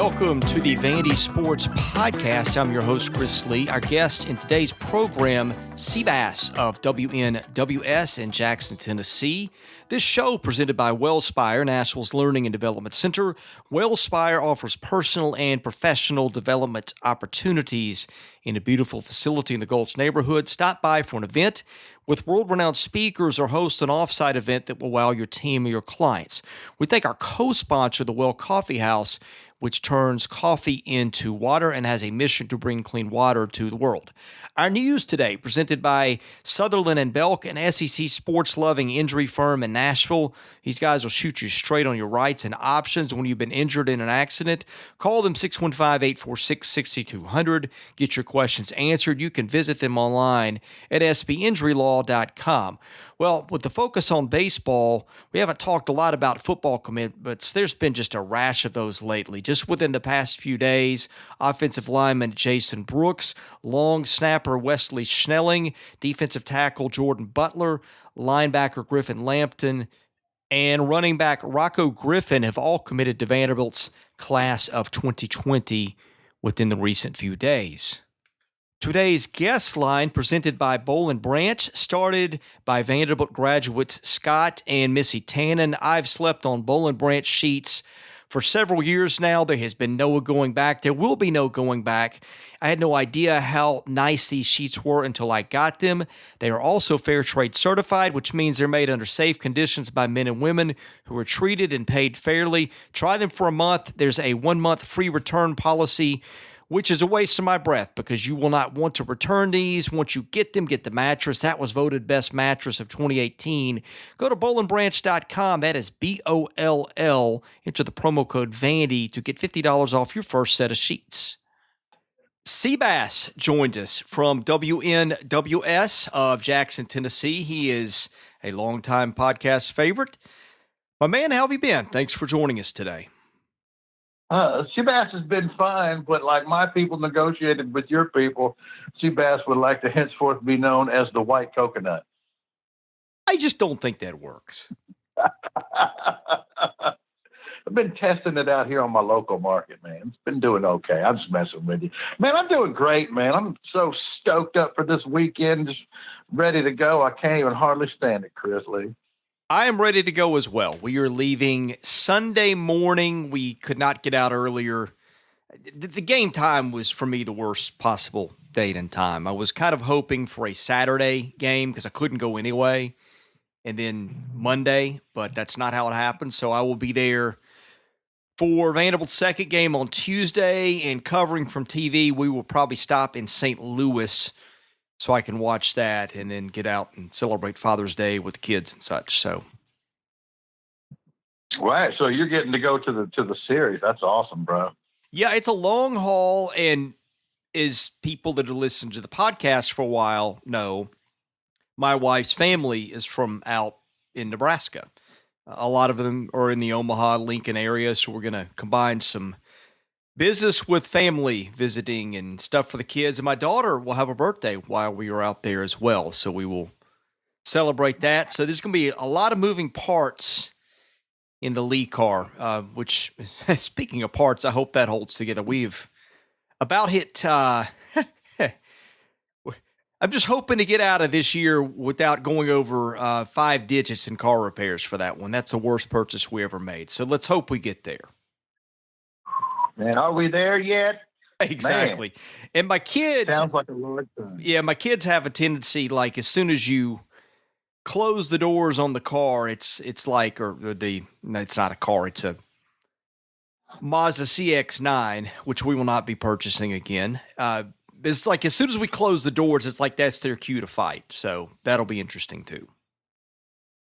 Welcome to the Vandy Sports Podcast. I'm your host, Chris Lee. Our guest in today's program, Seabass of WNWS in Jackson, Tennessee. This show presented by WellSpire, Nashville's Learning and Development Center. WellSpire offers personal and professional development opportunities in a beautiful facility in the Gulch neighborhood. Stop by for an event with world-renowned speakers or host an off-site event that will wow your team or your clients. We thank our co-sponsor, the Well Coffee House, which turns coffee into water and has a mission to bring clean water to the world. Our news today, presented by Sutherland and Belk, an SEC sports-loving injury firm in Nashville. These guys will shoot you straight on your rights and options when you've been injured in an accident. Call them 615-846-6200. Get your questions answered. You can visit them online at sbinjurylaw.com. Well, with the focus on baseball, we haven't talked a lot about football commitments. There's been just a rash of those lately. Just within the past few days, offensive lineman Jason Brooks, long snapper Wesley Schnelling, defensive tackle Jordan Butler, linebacker Griffin Lampton, and running back Rocco Griffin have all committed to Vanderbilt's class of 2020 within the recent few days. Today's guest line, presented by Boll & Branch, started by Vanderbilt graduates Scott and Missy Tannen. I've slept on Boll & Branch sheets for several years now. There has been no going back. There will be no going back. I had no idea how nice these sheets were until I got them. They are also fair trade certified, which means they're made under safe conditions by men and women who are treated and paid fairly. Try them for a month. There's a 1-month free return policy, which is a waste of my breath because you will not want to return these. Once you get them, get the mattress. That was voted best mattress of 2018. Go to bollandbranch.com. That is BOLL. Enter the promo code Vandy to get $50 off your first set of sheets. Seabass joined us from WNWS of Jackson, Tennessee. He is a longtime podcast favorite. My man, how have you been? Thanks for joining us today. Seabass has been fine, but like my people negotiated with your people, Seabass would like to henceforth be known as the white coconut. I just don't think that works. I've been testing it out here on my local market, man. It's been doing okay. I'm just messing with you. Man, I'm doing great, man. I'm so stoked up for this weekend, just ready to go. I can't even hardly stand it, Chris Lee. I am ready to go as well. We are leaving Sunday morning. We could not get out earlier. The game time was, for me, the worst possible date and time. I was kind of hoping for a Saturday game because I couldn't go anyway, and then Monday, but that's not how it happened. So I will be there for Vanderbilt's second game on Tuesday, and covering from TV, we will probably stop in St. Louis so I can watch that and then get out and celebrate Father's Day with the kids and such. So, right. So you're getting to go to the series. That's awesome, bro. Yeah, it's a long haul, and as people that have listened to the podcast for a while know, my wife's family is from out in Nebraska. A lot of them are in the Omaha, Lincoln area, so we're going to combine some business with family visiting and stuff for the kids. And my daughter will have a birthday while we are out there as well. So we will celebrate that. So there's going to be a lot of moving parts in the Lee car, which, speaking of parts, I hope that holds together. We've about hit, I'm just hoping to get out of this year without going over 5 digits in car repairs for that one. That's the worst purchase we ever made. So let's hope we get there. Man, are we there yet? Exactly. Man. And my kids... Sounds like a Lord son. Yeah, my kids have a tendency, like, as soon as you close the doors on the car, it's like, no, it's not a car, it's a Mazda CX-9, which we will not be purchasing again. It's like, as soon as we close the doors, it's like that's their cue to fight. So that'll be interesting, too.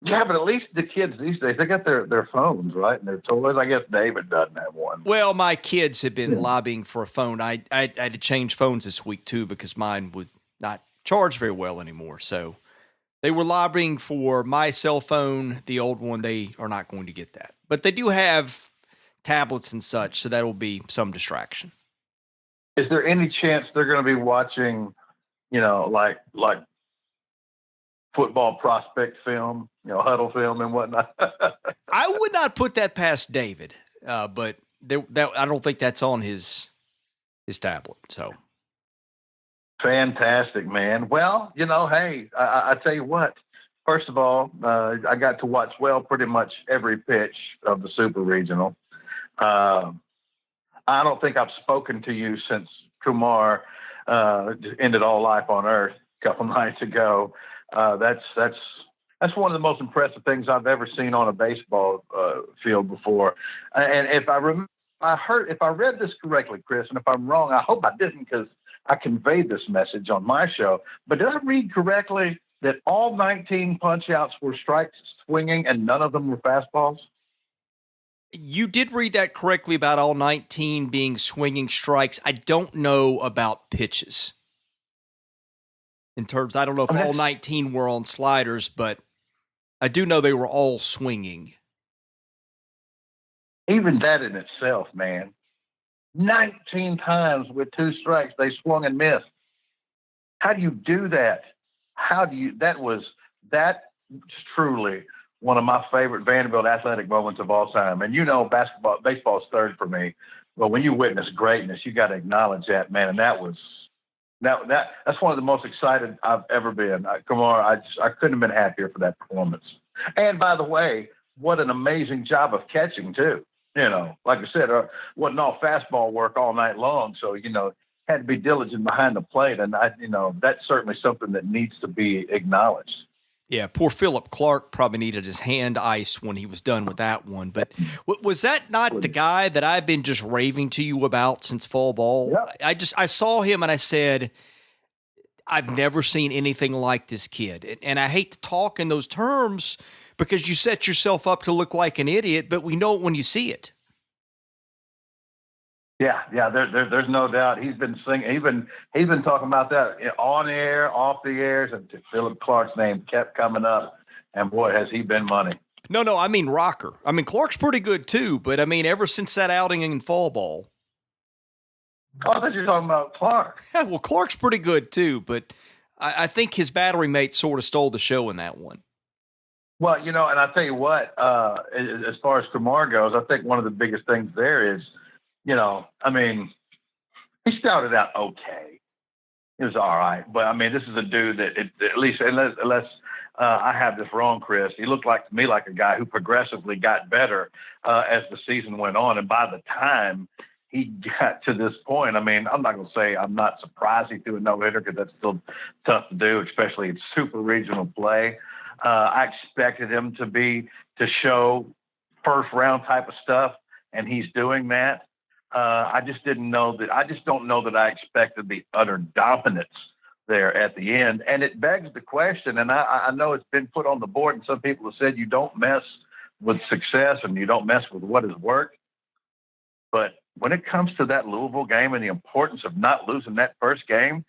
Yeah, but at least the kids these days, they got their phones, right? And their toys. I guess David doesn't have one. Well, my kids have been lobbying for a phone. I had to change phones this week, too, because mine would not charge very well anymore. So they were lobbying for my cell phone, the old one. They are not going to get that. But they do have tablets and such, so that will be some distraction. Is there any chance they're going to be watching, like football prospect film, huddle film and whatnot? I would not put that past David, but that I don't think that's on his tablet. So Fantastic, man. Well, hey, I tell you what. First of all, I got to watch pretty much every pitch of the Super Regional. I don't think I've spoken to you since Kumar ended all life on Earth a couple nights ago. That's one of the most impressive things I've ever seen on a baseball field before. And if I read this correctly, Chris, and if I'm wrong, I hope I didn't, because I conveyed this message on my show. But did I read correctly that all 19 punch-outs were strikes swinging and none of them were fastballs? you did read that correctly about all 19 being swinging strikes. I don't know about pitches. I don't know if all 19 were on sliders, but I do know they were all swinging. Even that in itself, man. 19 times with 2 strikes, they swung and missed. How do you do that? That was truly one of my favorite Vanderbilt athletic moments of all time. And baseball's third for me. But when you witness greatness, you got to acknowledge that, man. And that's one of the most excited I've ever been. Kumar, I couldn't have been happier for that performance. And by the way, what an amazing job of catching too. Like I said, wasn't all fastball work all night long. So, had to be diligent behind the plate. And that's certainly something that needs to be acknowledged. Yeah, poor Philip Clark probably needed his hand iced when he was done with that one. But was that not the guy that I've been just raving to you about since fall ball? Yep. I saw him and I said, I've never seen anything like this kid. And I hate to talk in those terms because you set yourself up to look like an idiot, but we know it when you see it. Yeah. There's no doubt. He's been singing. He's been talking about that on air, off the airs, and Philip Clark's name kept coming up. And boy, has he been money. No, I mean Rocker. I mean Clark's pretty good too, but I mean ever since that outing in fall ball. Oh, I thought you were talking about Clark. Yeah, well, Clark's pretty good too, but I think his battery mate sort of stole the show in that one. Well, and I tell you what, as far as Kumar goes, I think one of the biggest things there is, he started out okay. It was all right. But, this is a dude that, at least unless I have this wrong, Chris, he looked to me like a guy who progressively got better as the season went on. And by the time he got to this point, I'm not going to say I'm not surprised he threw a no-hitter, because that's still tough to do, especially in super regional play. I expected him to show first round type of stuff, and he's doing that. I just don't know that I expected the utter dominance there at the end. And it begs the question, and I know it's been put on the board, and some people have said you don't mess with success and you don't mess with what has worked. But when it comes to that Louisville game and the importance of not losing that first game,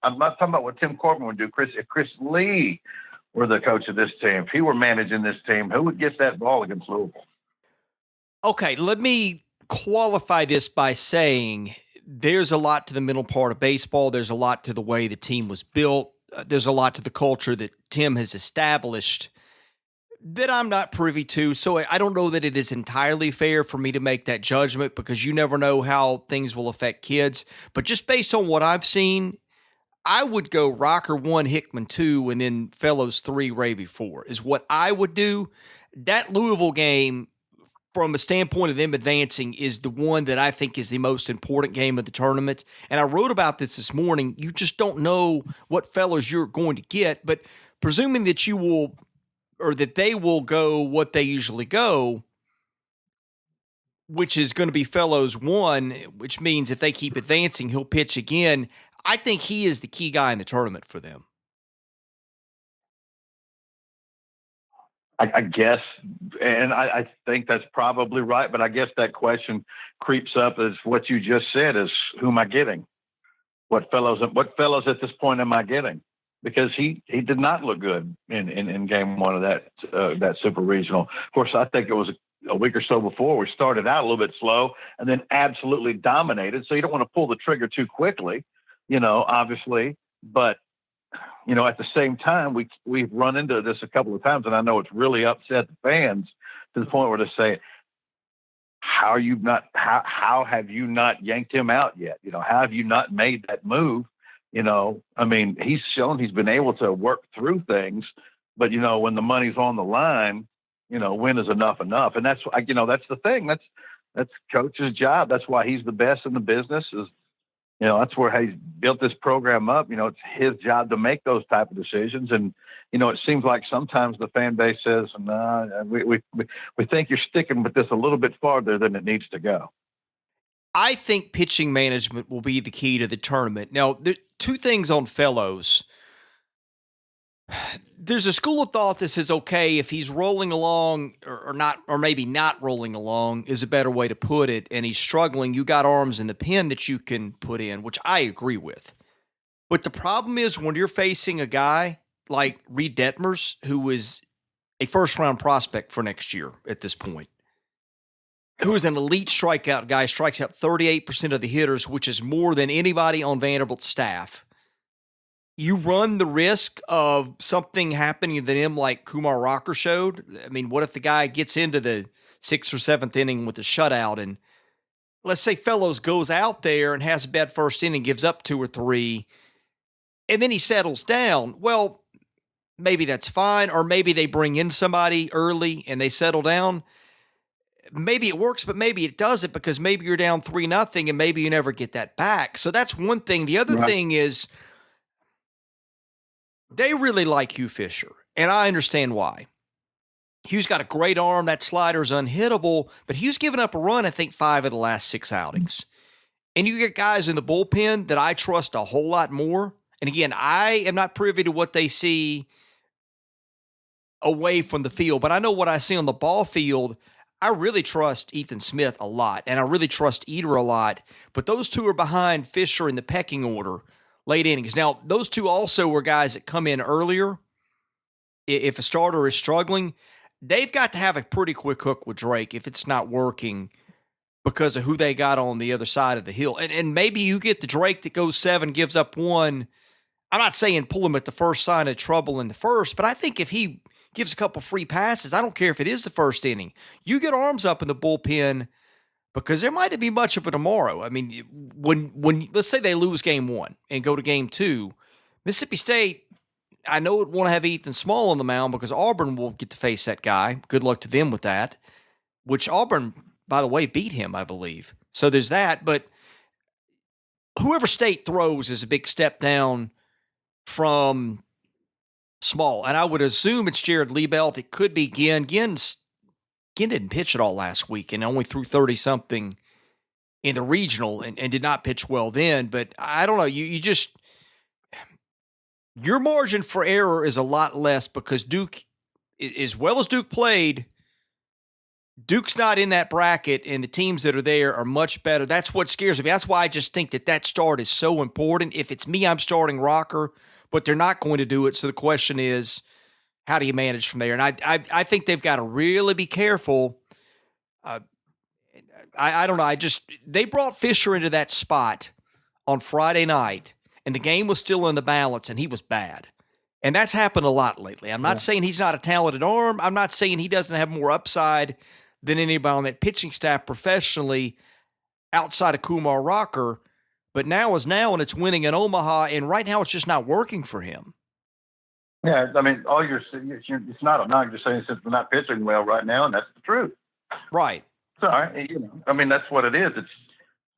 I'm not talking about what Tim Corbin would do, Chris. If Chris Lee were the coach of this team, if he were managing this team, who would get that ball against Louisville? Okay, let me qualify this by saying there's a lot to the middle part of baseball. There's a lot to the way the team was built. There's a lot to the culture that Tim has established that I'm not privy to. So I don't know that it is entirely fair for me to make that judgment, because you never know how things will affect kids. But just based on what I've seen, I would go Rocker 1, Hickman 2, and then Fellows 3, Raby 4 is what I would do. That Louisville game, from a standpoint of them advancing, is the one that I think is the most important game of the tournament. And I wrote about this morning. You just don't know what Fellows you're going to get, but presuming that you will, or that they will go what they usually go, which is going to be Fellows 1, which means if they keep advancing, he'll pitch again. I think he is the key guy in the tournament for them. I guess, and I think that's probably right, but I guess that question creeps up as what you just said is, who am I getting? What fellows at this point am I getting? Because he did not look good in game one of that super regional. Of course, I think it was a week or so before we started out a little bit slow and then absolutely dominated. So you don't want to pull the trigger too quickly, obviously, but at the same time, we've run into this a couple of times, and I know it's really upset the fans to the point where they say, how have you not yanked him out yet? How have you not made that move? I mean, he's shown he's been able to work through things, but when the money's on the line, when is enough? And that's that's the thing. That's coach's job. That's why he's the best in the business. That's where he's built this program up. It's his job to make those type of decisions. And, it seems like sometimes the fan base says, nah, we think you're sticking with this a little bit farther than it needs to go. I think pitching management will be the key to the tournament. Now, there two things on Fellows. There's a school of thought that says, okay, if he's rolling along or not, or maybe not rolling along is a better way to put it, and he's struggling, you got arms in the pen that you can put in, which I agree with. But the problem is when you're facing a guy like Reed Detmers, who is a first-round prospect for next year at this point, who is an elite strikeout guy, strikes out 38% of the hitters, which is more than anybody on Vanderbilt's staff. You run the risk of something happening to him like Kumar Rocker showed. I mean, what if the guy gets into the 6th or 7th inning with a shutout, and let's say Fellows goes out there and has a bad first inning, gives up 2 or 3, and then he settles down? Well, maybe that's fine, or maybe they bring in somebody early and they settle down. Maybe it works, but maybe it doesn't, because maybe you're down 3-0 and maybe you never get that back. So that's one thing. The other thing is they really like Hugh Fisher, and I understand why. Hugh's got a great arm. That slider's unhittable, but Hugh's given up a run, I think, 5 of the last 6 outings. And you get guys in the bullpen that I trust a whole lot more. And again, I am not privy to what they see away from the field, but I know what I see on the ball field. I really trust Ethan Smith a lot, and I really trust Eder a lot, but those two are behind Fisher in the pecking order, late innings. Now, those two also were guys that come in earlier. If a starter is struggling, they've got to have a pretty quick hook with Drake if it's not working because of who they got on the other side of the hill. And maybe you get the Drake that goes 7, gives up 1. I'm not saying pull him at the first sign of trouble in the first, but I think if he gives a couple free passes, I don't care if it is the first inning, you get arms up in the bullpen, because there might not be much of it tomorrow. I mean, when let's say they lose game 1 and go to game 2, Mississippi State, I know it won't have Ethan Small on the mound because Auburn will get to face that guy. Good luck to them with that, which Auburn, by the way, beat him, I believe. So there's that, but whoever State throws is a big step down from Small, and I would assume it's Jared Liebelt. It could be Ginn. Ginn didn't pitch at all last week and only threw 30-something in the regional and did not pitch well then. But I don't know. You just – your margin for error is a lot less because Duke, as well as Duke played, Duke's not in that bracket, and the teams that are there are much better. That's what scares me. That's why I just think that start is so important. If it's me, I'm starting Rocker, but they're not going to do it. So the question is, how do you manage from there? And I think they've got to really be careful. I don't know. They brought Fisher into that spot on Friday night, and the game was still in the balance, and he was bad. And that's happened a lot lately. I'm not saying he's not a talented arm. I'm not saying he doesn't have more upside than anybody on that pitching staff professionally outside of Kumar Rocker. But now is now, and it's winning in Omaha, and right now it's just not working for him. Yeah, I mean, it's not a knock. You're saying since we're not pitching well right now, and that's the truth. Right. So, I mean, that's what it is. It's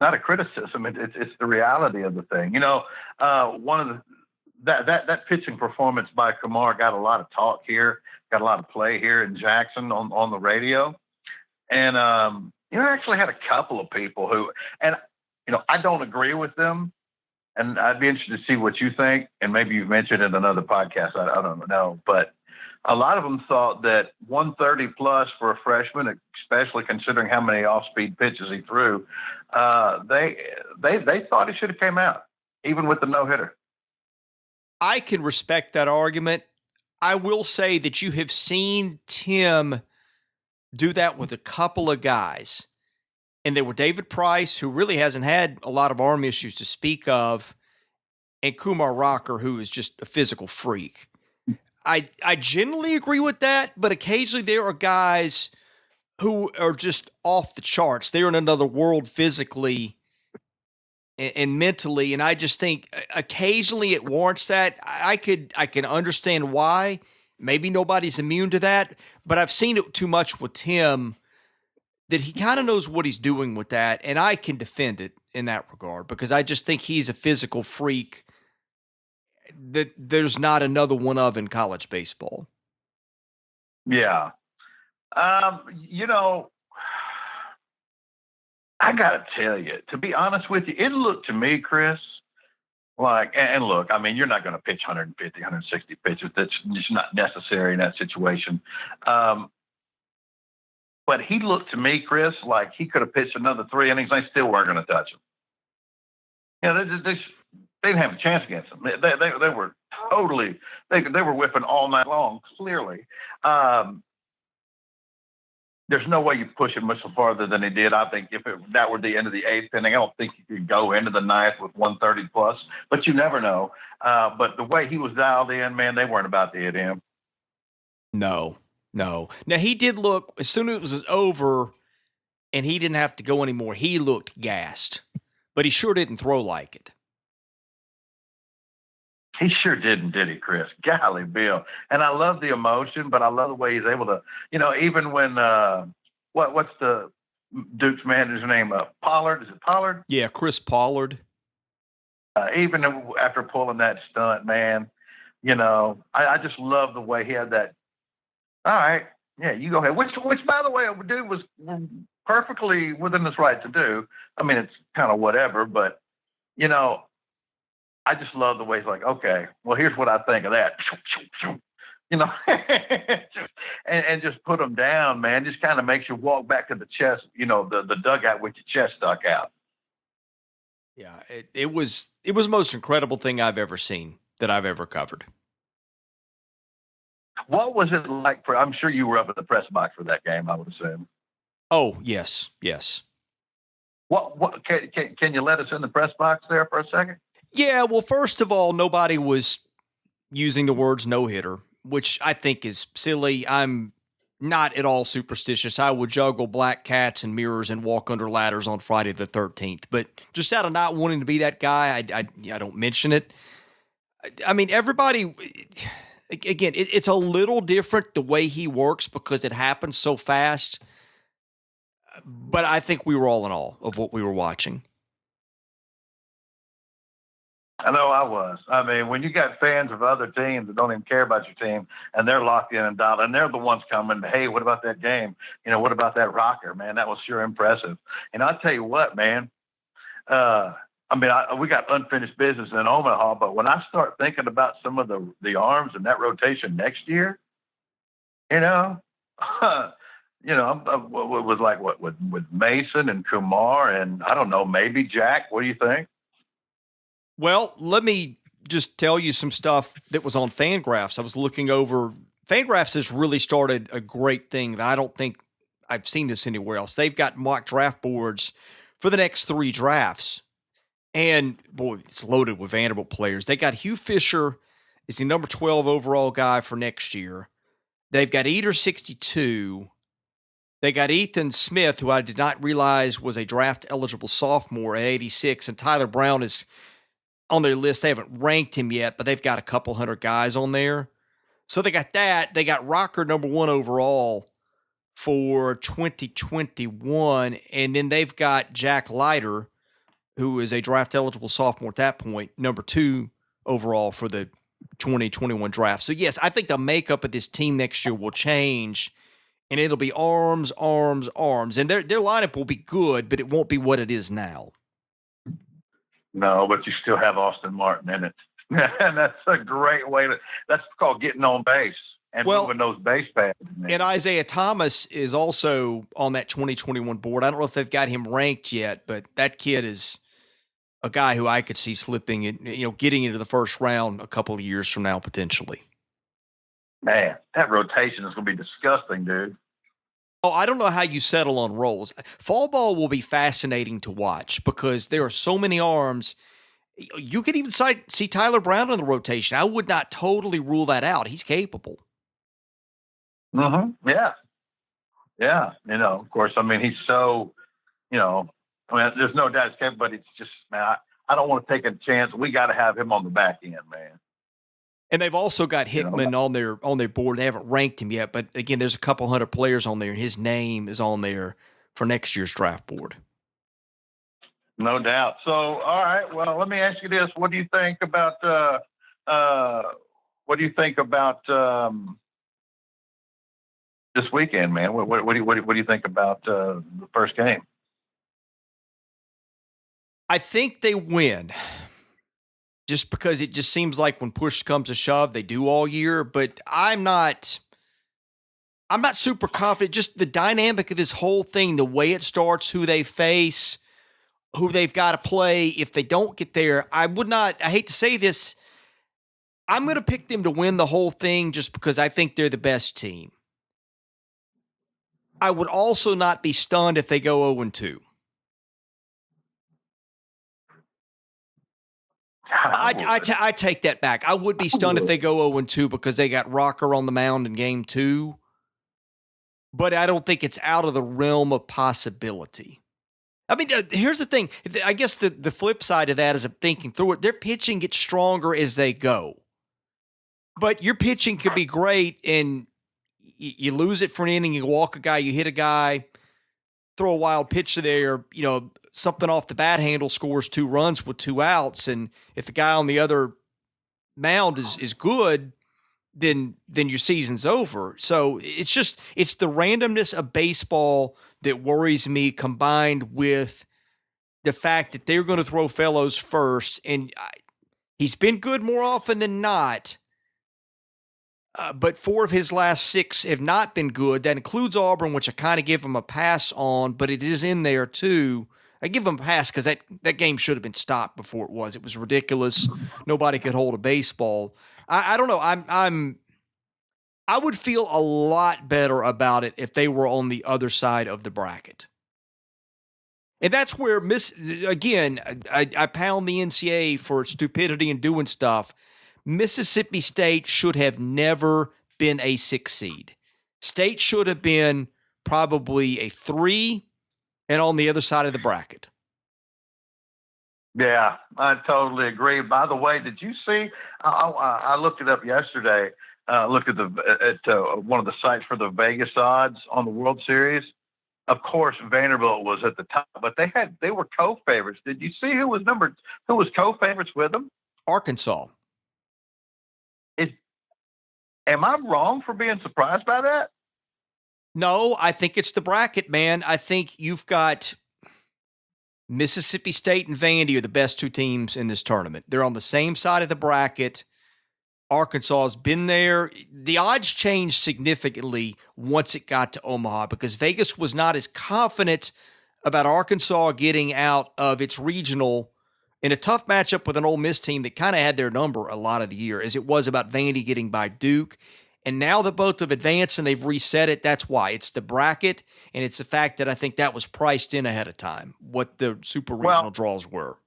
not a criticism. It's the reality of the thing. One of the that pitching performance by Kumar got a lot of talk here, got a lot of play here in Jackson on the radio, and I actually had a couple of people who, and I don't agree with them. And I'd be interested to see what you think, and maybe you've mentioned it in another podcast. I don't know, but a lot of them thought that 130 plus for a freshman, especially considering how many off-speed pitches he threw, they thought he should have came out, even with the no-hitter. I can respect that argument. I will say that you have seen Tim do that with a couple of guys. And there were David Price, who really hasn't had a lot of arm issues to speak of, and Kumar Rocker, who is just a physical freak. I generally agree with that, but occasionally there are guys who are just off the charts. They're in another world physically and mentally, and I just think occasionally it warrants that. I can understand why. Maybe nobody's immune to that, but I've seen it too much with Tim that he kind of knows what he's doing with that, and I can defend it in that regard because I just think he's a physical freak that there's not another one of in college baseball. Yeah. You know, I got to tell you, to be honest with you, it looked to me, Chris, like, and look, I mean, you're not going to pitch 150, 160 pitches. That's just not necessary in that situation. But he looked to me, Chris, like he could have pitched another 3 innings. They still weren't going to touch him. You know, they didn't have a chance against him. They were totally, they were whipping all night long, clearly. There's no way you push him much farther than he did. I think if that were the end of the 8th inning, I don't think you could go into the 9th with 130 plus, but you never know. But the way he was dialed in, man, they weren't about to hit him. No. Now, he did look, as soon as it was over and he didn't have to go anymore, he looked gassed, but he sure didn't throw like it. He sure didn't, did he, Chris? Golly, Bill. And I love the emotion, but I love the way he's able to, you know, even when, what's the Duke's manager's name? Pollard? Is it Pollard? Yeah, Chris Pollard. Even after pulling that stunt, man, you know, I just love the way he had that. All right, yeah, you go ahead. Which, by the way, dude was perfectly within his right to do. I mean, it's kind of whatever, but, you know, I just love the way he's like, okay, well, here's what I think of that. You know, and just put them down, man. Just kind of makes you walk back to the chest, you know, the dugout with your chest stuck out. Yeah, it was the most incredible thing I've ever seen that I've ever covered. What was it like I'm sure you were up at the press box for that game, I would assume. Oh, yes. What can you let us in the press box there for a second? Yeah, well, first of all, nobody was using the words no-hitter, which I think is silly. I'm not at all superstitious. I would juggle black cats and mirrors and walk under ladders on Friday the 13th. But just out of not wanting to be that guy, I don't mention it. I mean, everybody, again, it's a little different the way he works because it happens so fast. But I think we were all in awe of what we were watching. I know I was. I mean, when you got fans of other teams that don't even care about your team and they're locked in and dialed, and they're the ones coming, hey, what about that game? You know, what about that Rocker, man? That was sure impressive. And I'll tell you what, man, I mean, we got unfinished business in Omaha, but when I start thinking about some of the arms in that rotation next year, you know, you know, it was like what with Mason and Kumar and I don't know, maybe Jack. What do you think? Well, let me just tell you some stuff that was on Fangraphs. I was looking over. Fangraphs has really started a great thing that I don't think I've seen this anywhere else. They've got mock draft boards for the next 3 drafts. And, boy, it's loaded with Vanderbilt players. They got Hugh Fisher is the number 12 overall guy for next year. They've got Eater 62. They got Ethan Smith, who I did not realize was a draft-eligible sophomore at 86. And Tyler Brown is on their list. They haven't ranked him yet, but they've got a couple hundred guys on there. So they got that. They got Rocker number 1 overall for 2021. And then they've got Jack Leiter, who is a draft-eligible sophomore at that point, number 2 overall for the 2021 draft. So, yes, I think the makeup of this team next year will change, and it'll be arms. And their lineup will be good, but it won't be what it is now. No, but you still have Austin Martin in it. And that's a great way that's called getting on base and moving those base paths. And Isaiah Thomas is also on that 2021 board. I don't know if they've got him ranked yet, but that kid is a guy who I could see slipping in, getting into the first round a couple of years from now, potentially. Man, that rotation is going to be disgusting, dude. Oh, I don't know how you settle on roles. Fall ball will be fascinating to watch because there are so many arms. You could even see Tyler Brown in the rotation. I would not totally rule that out. He's capable. Mm-hmm. Yeah. Yeah, of course. I mean, he's so, there's no doubt it's capable, but it's just, man, I don't want to take a chance. We got to have him on the back end, man. And they've also got Hickman on their board. They haven't ranked him yet, but again, there's a couple hundred players on there, and his name is on there for next year's draft board. No doubt. So, all right. Well, let me ask you this: what do you think about? This weekend, man? What do you think about the first game? I think they win. Just because it just seems like when push comes to shove, they do all year. But I'm not super confident. Just the dynamic of this whole thing, the way it starts, who they face, who they've got to play. If they don't get there, I hate to say this, I'm going to pick them to win the whole thing just because I think they're the best team. I would also not be stunned if they go 0-2. I take that back. I would be stunned if they go 0-2 because they got Rocker on the mound in game 2. But I don't think it's out of the realm of possibility. I mean, here's the thing. I guess the flip side of that is I'm thinking through it. Their pitching gets stronger as they go. But your pitching could be great, and you lose it for an inning, you walk a guy, you hit a guy, throw a wild pitch to there, something off the bat handle, scores 2 runs with 2 outs, and if the guy on the other mound is good, then your season's over. So it's the randomness of baseball that worries me, combined with the fact that they're going to throw Fellows first, and he's been good more often than not. But 4 of his last 6 have not been good. That includes Auburn, which I kind of give him a pass on, but it is in there too. I give him a pass because that game should have been stopped before it was. It was ridiculous. Nobody could hold a baseball. I don't know. I would feel a lot better about it if they were on the other side of the bracket. And that's where, I pound the NCAA for stupidity and doing stuff. Mississippi State should have never been a 6 seed. State should have been probably a 3 and on the other side of the bracket. Yeah, I totally agree. By the way, did you see? I looked it up yesterday. Looked at one of the sites for the Vegas odds on the World Series. Of course, Vanderbilt was at the top, but they were co-favorites. Did you see who was co-favorites with them? Arkansas. Am I wrong for being surprised by that? No, I think it's the bracket, man. I think you've got Mississippi State and Vandy are the best 2 teams in this tournament. They're on the same side of the bracket. Arkansas has been there. The odds changed significantly once it got to Omaha because Vegas was not as confident about Arkansas getting out of its regional in a tough matchup with an Ole Miss team that kind of had their number a lot of the year, as it was about Vandy getting by Duke. And now that both have advanced and they've reset it, that's why. It's the bracket, and it's the fact that I think that was priced in ahead of time, what the super regional draws were.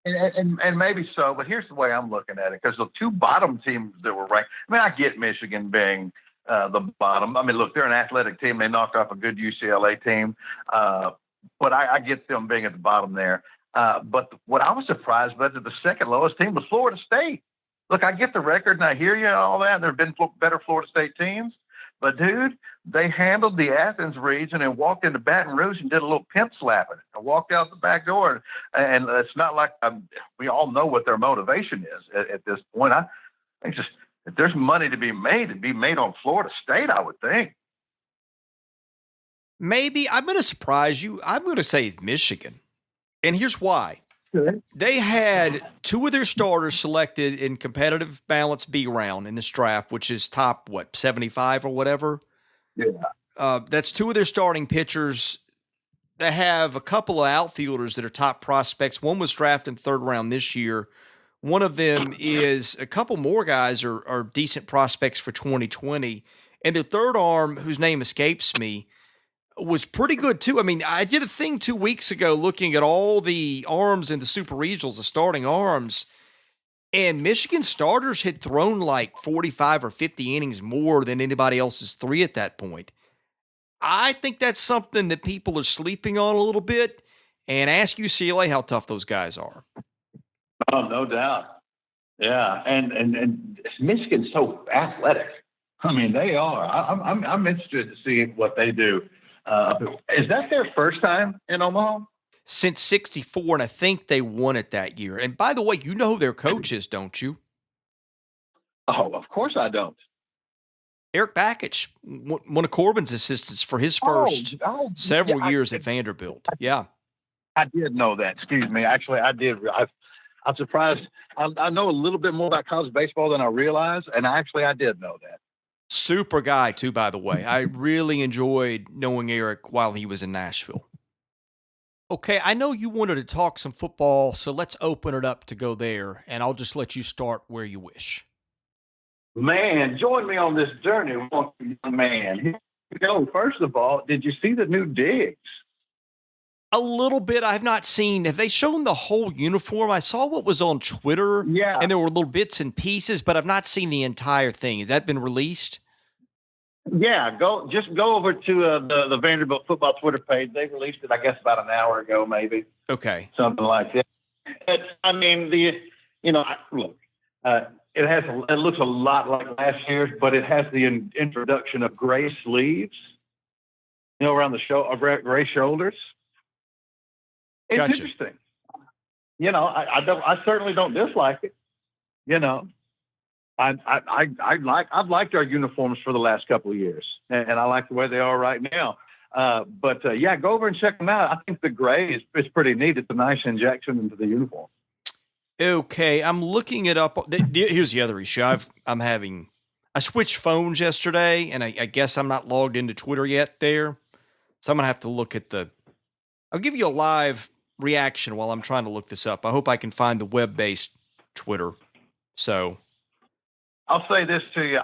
And maybe so, but here's the way I'm looking at it, because the 2 bottom teams that were ranked, I mean, I get Michigan being the bottom. I mean, look, they're an athletic team. They knocked off a good UCLA team, but I get them being at the bottom there. But what I was surprised about, the second lowest team was Florida State. Look, I get the record and I hear you and all that, and there have been better Florida State teams. But, dude, they handled the Athens region and walked into Baton Rouge and did a little pimp slapping and walked out the back door. And it's not like we all know what their motivation is at this point. I think just if there's money to be made, it'd be made on Florida State, I would think. Maybe. I'm going to surprise you. I'm going to say Michigan. And here's why. They had 2 of their starters selected in competitive balance B round in this draft, which is top, 75 or whatever? Yeah. That's 2 of their starting pitchers. They have a couple of outfielders that are top prospects. One was drafted in the 3rd round this year. One of them is a couple more guys are decent prospects for 2020. And their 3rd arm, whose name escapes me, was pretty good too. I mean, I did a thing 2 weeks ago looking at all the arms in the super regionals, the starting arms, and Michigan starters had thrown like 45 or 50 innings more than anybody else's 3 at that point. I think that's something that people are sleeping on a little bit. And ask UCLA how tough those guys are. Oh, no doubt. Yeah, and Michigan's so athletic. I mean, they are. I'm interested to see what they do. Is that their first time in Omaha? Since 64, and I think they won it that year. And by the way, you know who their coach is, don't you? Oh, of course I don't. Eric Bakich, one of Corbin's assistants for his first several years at Vanderbilt. Yeah. I did know that. Excuse me. Actually, I did. I'm surprised. I know a little bit more about college baseball than I realized, and I did know that. Super guy, too, by the way. I really enjoyed knowing Eric while he was in Nashville. Okay, I know you wanted to talk some football, so let's open it up to go there, and I'll just let you start where you wish. Man, join me on this journey, man. Here we go. First of all, did you see the new digs? A little bit. I've not seen. Have they shown the whole uniform? I saw what was on Twitter. Yeah. And there were little bits and pieces, but I've not seen the entire thing. Has that been released? Yeah. Go over to the Vanderbilt football Twitter page. They released it, I guess, about an hour ago, maybe. Okay. Something like that. Look, it looks a lot like last year's, but it has the introduction of gray sleeves, around the gray shoulders. It's Gotcha. interesting. I certainly don't dislike it. I've liked our uniforms for the last couple of years, and I like the way they are right now. But go over and check them out. I think the gray is pretty neat. It's a nice injection into the uniform. Okay, I'm looking it up. Here's the other issue. I switched phones yesterday, and I guess I'm not logged into Twitter yet there. So I'm going to have to look at I'll give you a live reaction while I'm trying to look this up. I hope I can find the web-based Twitter. So I'll say this to you.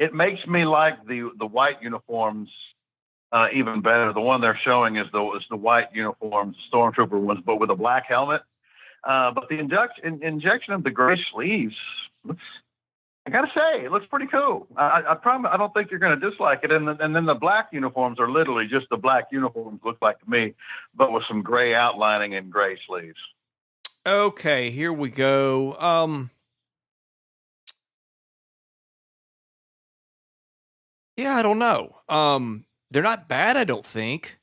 It makes me like the white uniforms even better. The one they're showing is the white uniforms, Stormtrooper ones, but with a black helmet. But the injection of the gray sleeves, I got to say, it looks pretty cool. I promise. I don't think you're going to dislike it. And then the black uniforms are literally just the black uniforms, look like to me, but with some gray outlining and gray sleeves. Okay, here we go. Yeah, I don't know. They're not bad, I don't think.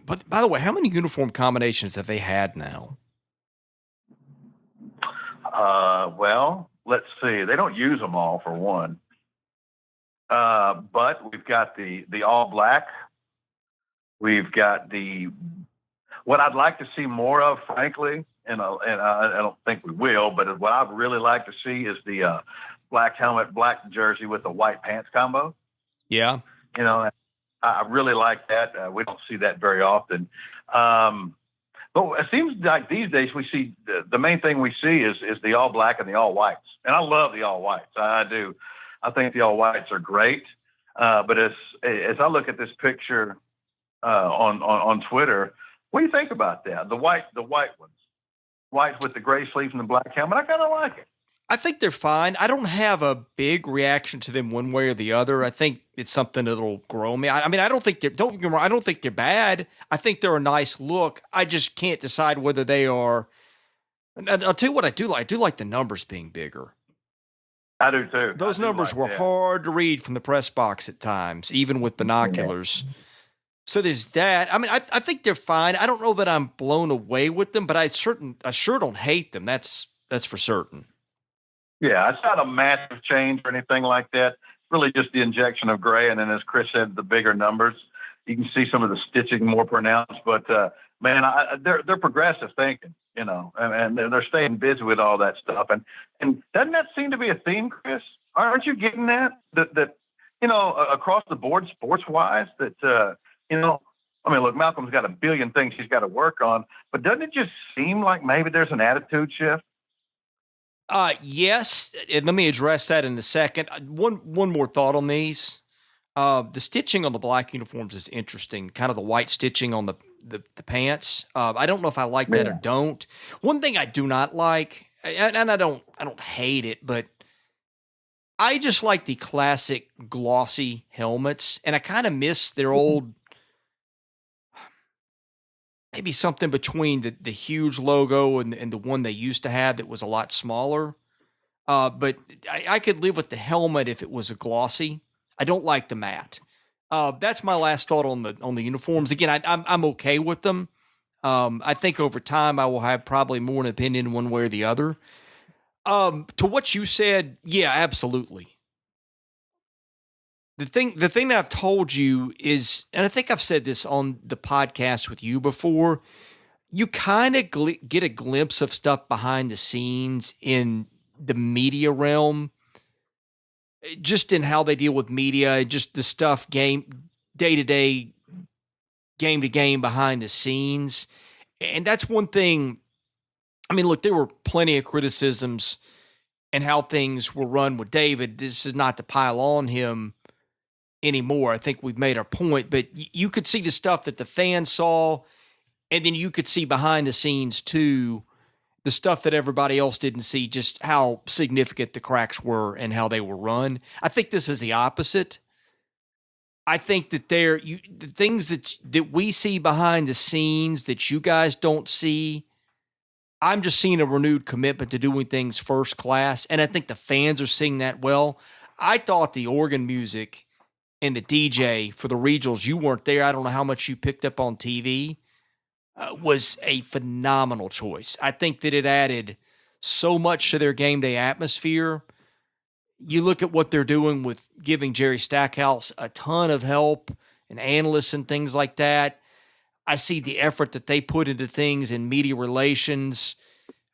But by the way, how many uniform combinations have they had now? Well, let's see. They don't use them all, for one. But we've got the all black. We've got what I'd like to see more of, frankly, and I don't think we will, but what I'd really like to see is the black helmet, black jersey with the white pants combo. Yeah. I really like that. We don't see that very often. But it seems like these days we see the main thing we see is the all black and the all whites. And I love the all whites. I do. I think the all whites are great. But as I look at this picture on Twitter, what do you think about that? The white ones, whites with the gray sleeves and the black helmet. I kind of like it. I think they're fine. I don't have a big reaction to them one way or the other. I think it's something that'll grow me. I don't think don't get me wrong, I don't think they're bad. I think they're a nice look. I just can't decide whether they are. And I'll tell you what I do like. I do like the numbers being bigger. I do too. Those numbers were hard to read from the press box at times, even with binoculars. Yeah. So there's that. I think they're fine. I don't know that I'm blown away with them, but I sure don't hate them. That's for certain. Yeah, it's not a massive change or anything like that. It's really just the injection of gray, and then as Chris said, the bigger numbers. You can see some of the stitching more pronounced, but man, they're progressive thinking, and they're staying busy with all that stuff. And doesn't that seem to be a theme, Chris? Aren't you getting that across the board, sports wise, that look, Malcolm's got a billion things he's got to work on, but doesn't it just seem like maybe there's an attitude shift? Yes, and let me address that in a second. One more thought on these. The stitching on the black uniforms is interesting, kind of the white stitching on the pants. I don't know if I like that or don't. One thing I do not like, and I don't hate it, but I just like the classic glossy helmets, and I kind of miss their old, maybe something between the huge logo and the one they used to have that was a lot smaller. But I could live with the helmet if it was a glossy. I don't like the matte. That's my last thought on the uniforms. Again, I'm okay with them. I think over time I will have probably more an opinion one way or the other. To what you said, yeah, absolutely. The thing that I've told you is, and I think I've said this on the podcast with you before, you kind of get a glimpse of stuff behind the scenes in the media realm, just in how they deal with media, just the stuff day to day, game to game behind the scenes. And that's one thing. I mean, look, there were plenty of criticisms and how things were run with David. This is not to pile on him anymore. I think we've made our point, but you could see the stuff that the fans saw, and then you could see behind the scenes too, the stuff that everybody else didn't see, just how significant the cracks were and how they were run. I think this is the opposite. I think that the things that we see behind the scenes that you guys don't see, I'm just seeing a renewed commitment to doing things first class, and I think the fans are seeing that well. I thought the organ music and the DJ for the regionals, you weren't there. I don't know how much you picked up on TV, was a phenomenal choice. I think that it added so much to their game day atmosphere. You look at what they're doing with giving Jerry Stackhouse a ton of help and analysts and things like that. I see the effort that they put into things in media relations,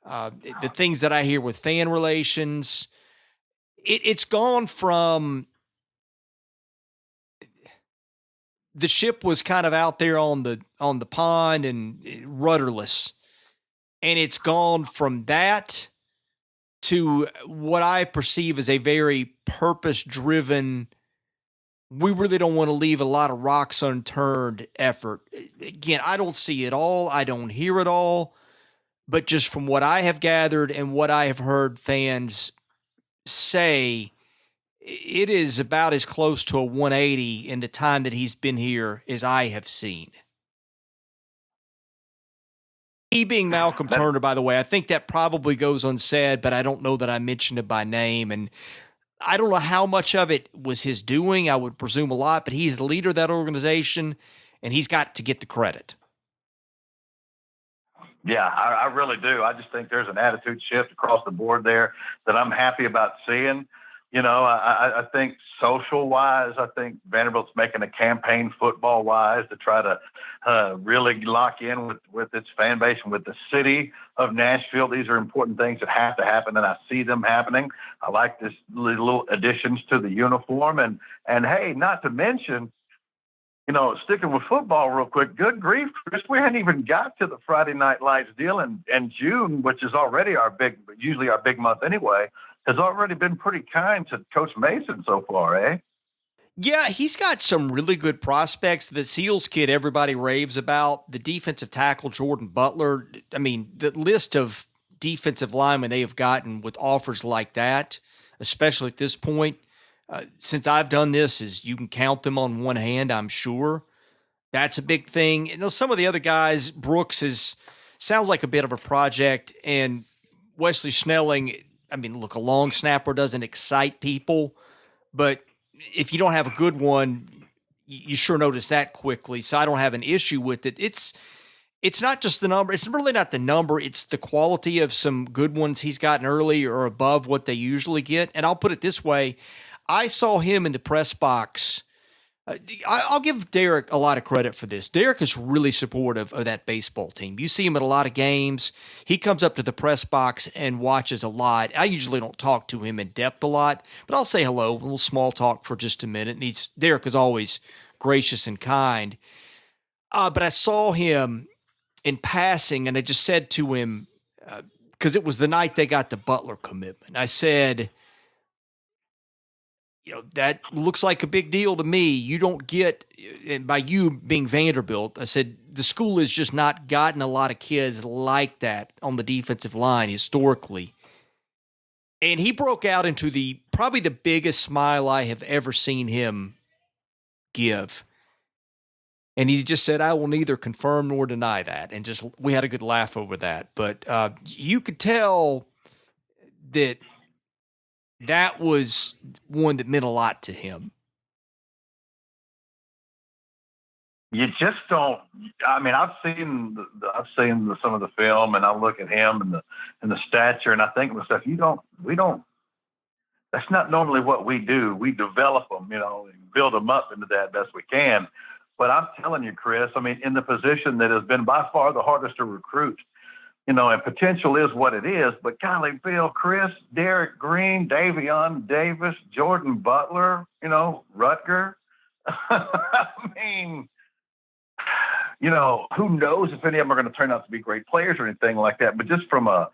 the things that I hear with fan relations. It's gone from the ship was kind of out there on the pond and rudderless, and it's gone from that to what I perceive as a very purpose driven. We really don't want to leave a lot of rocks unturned effort. Again, I don't see it all. I don't hear it all. But just from what I have gathered and what I have heard fans say, it is about as close to a 180 in the time that he's been here as I have seen. He being Malcolm Turner, by the way, I think that probably goes unsaid, but I don't know that I mentioned it by name. And I don't know how much of it was his doing. I would presume a lot, but he's the leader of that organization, and he's got to get the credit. Yeah, I really do. I just think there's an attitude shift across the board there that I'm happy about seeing. You know, I think social wise, I think Vanderbilt's making a campaign football wise to try to really lock in with its fan base and with the city of Nashville. These are important things that have to happen, and I see them happening. I like this little additions to the uniform, and hey, not to mention, you know, sticking with football real quick, good grief, Chris, we hadn't even got to the Friday Night Lights deal in June, which is already usually our big month anyway, has already been pretty kind to Coach Mason so far, eh? Yeah, he's got some really good prospects. The Seals kid everybody raves about, the defensive tackle Jordan Butler. I mean, the list of defensive linemen they have gotten with offers like that, especially at this point, since I've done this, is you can count them on one hand, I'm sure. That's a big thing. You know, some of the other guys, Brooks sounds like a bit of a project, and Wesley Snelling, I mean, look, a long snapper doesn't excite people, but if you don't have a good one, you sure notice that quickly. So I don't have an issue with it. It's not just the number. It's really not the number. It's the quality of some good ones he's gotten early or above what they usually get. And I'll put it this way. I saw him in the press box. I'll give Derek a lot of credit for this. Derek is really supportive of that baseball team. You see him at a lot of games. He comes up to the press box and watches a lot. I usually don't talk to him in depth a lot, but I'll say hello, a little small talk for just a minute. And Derek is always gracious and kind. But I saw him in passing, and I just said to him, because it was the night they got the Butler commitment, I said, you know, that looks like a big deal to me. You don't get, and by you being Vanderbilt, I said, the school has just not gotten a lot of kids like that on the defensive line historically. And he broke out into probably the biggest smile I have ever seen him give. And he just said, "I will neither confirm nor deny that." And we had a good laugh over that. But you could tell that was one that meant a lot to him. You just don't. I mean, I've seen some of the film, and I look at him and the stature, and I think to myself, we don't. That's not normally what we do. We develop them, and build them up into that best we can. But I'm telling you, Chris, I mean, in the position that has been by far the hardest to recruit, and potential is what it is. But golly, Bill, Chris, Derek Green, Davion Davis, Jordan Butler, Rutger. I mean, who knows if any of them are going to turn out to be great players or anything like that. But just from a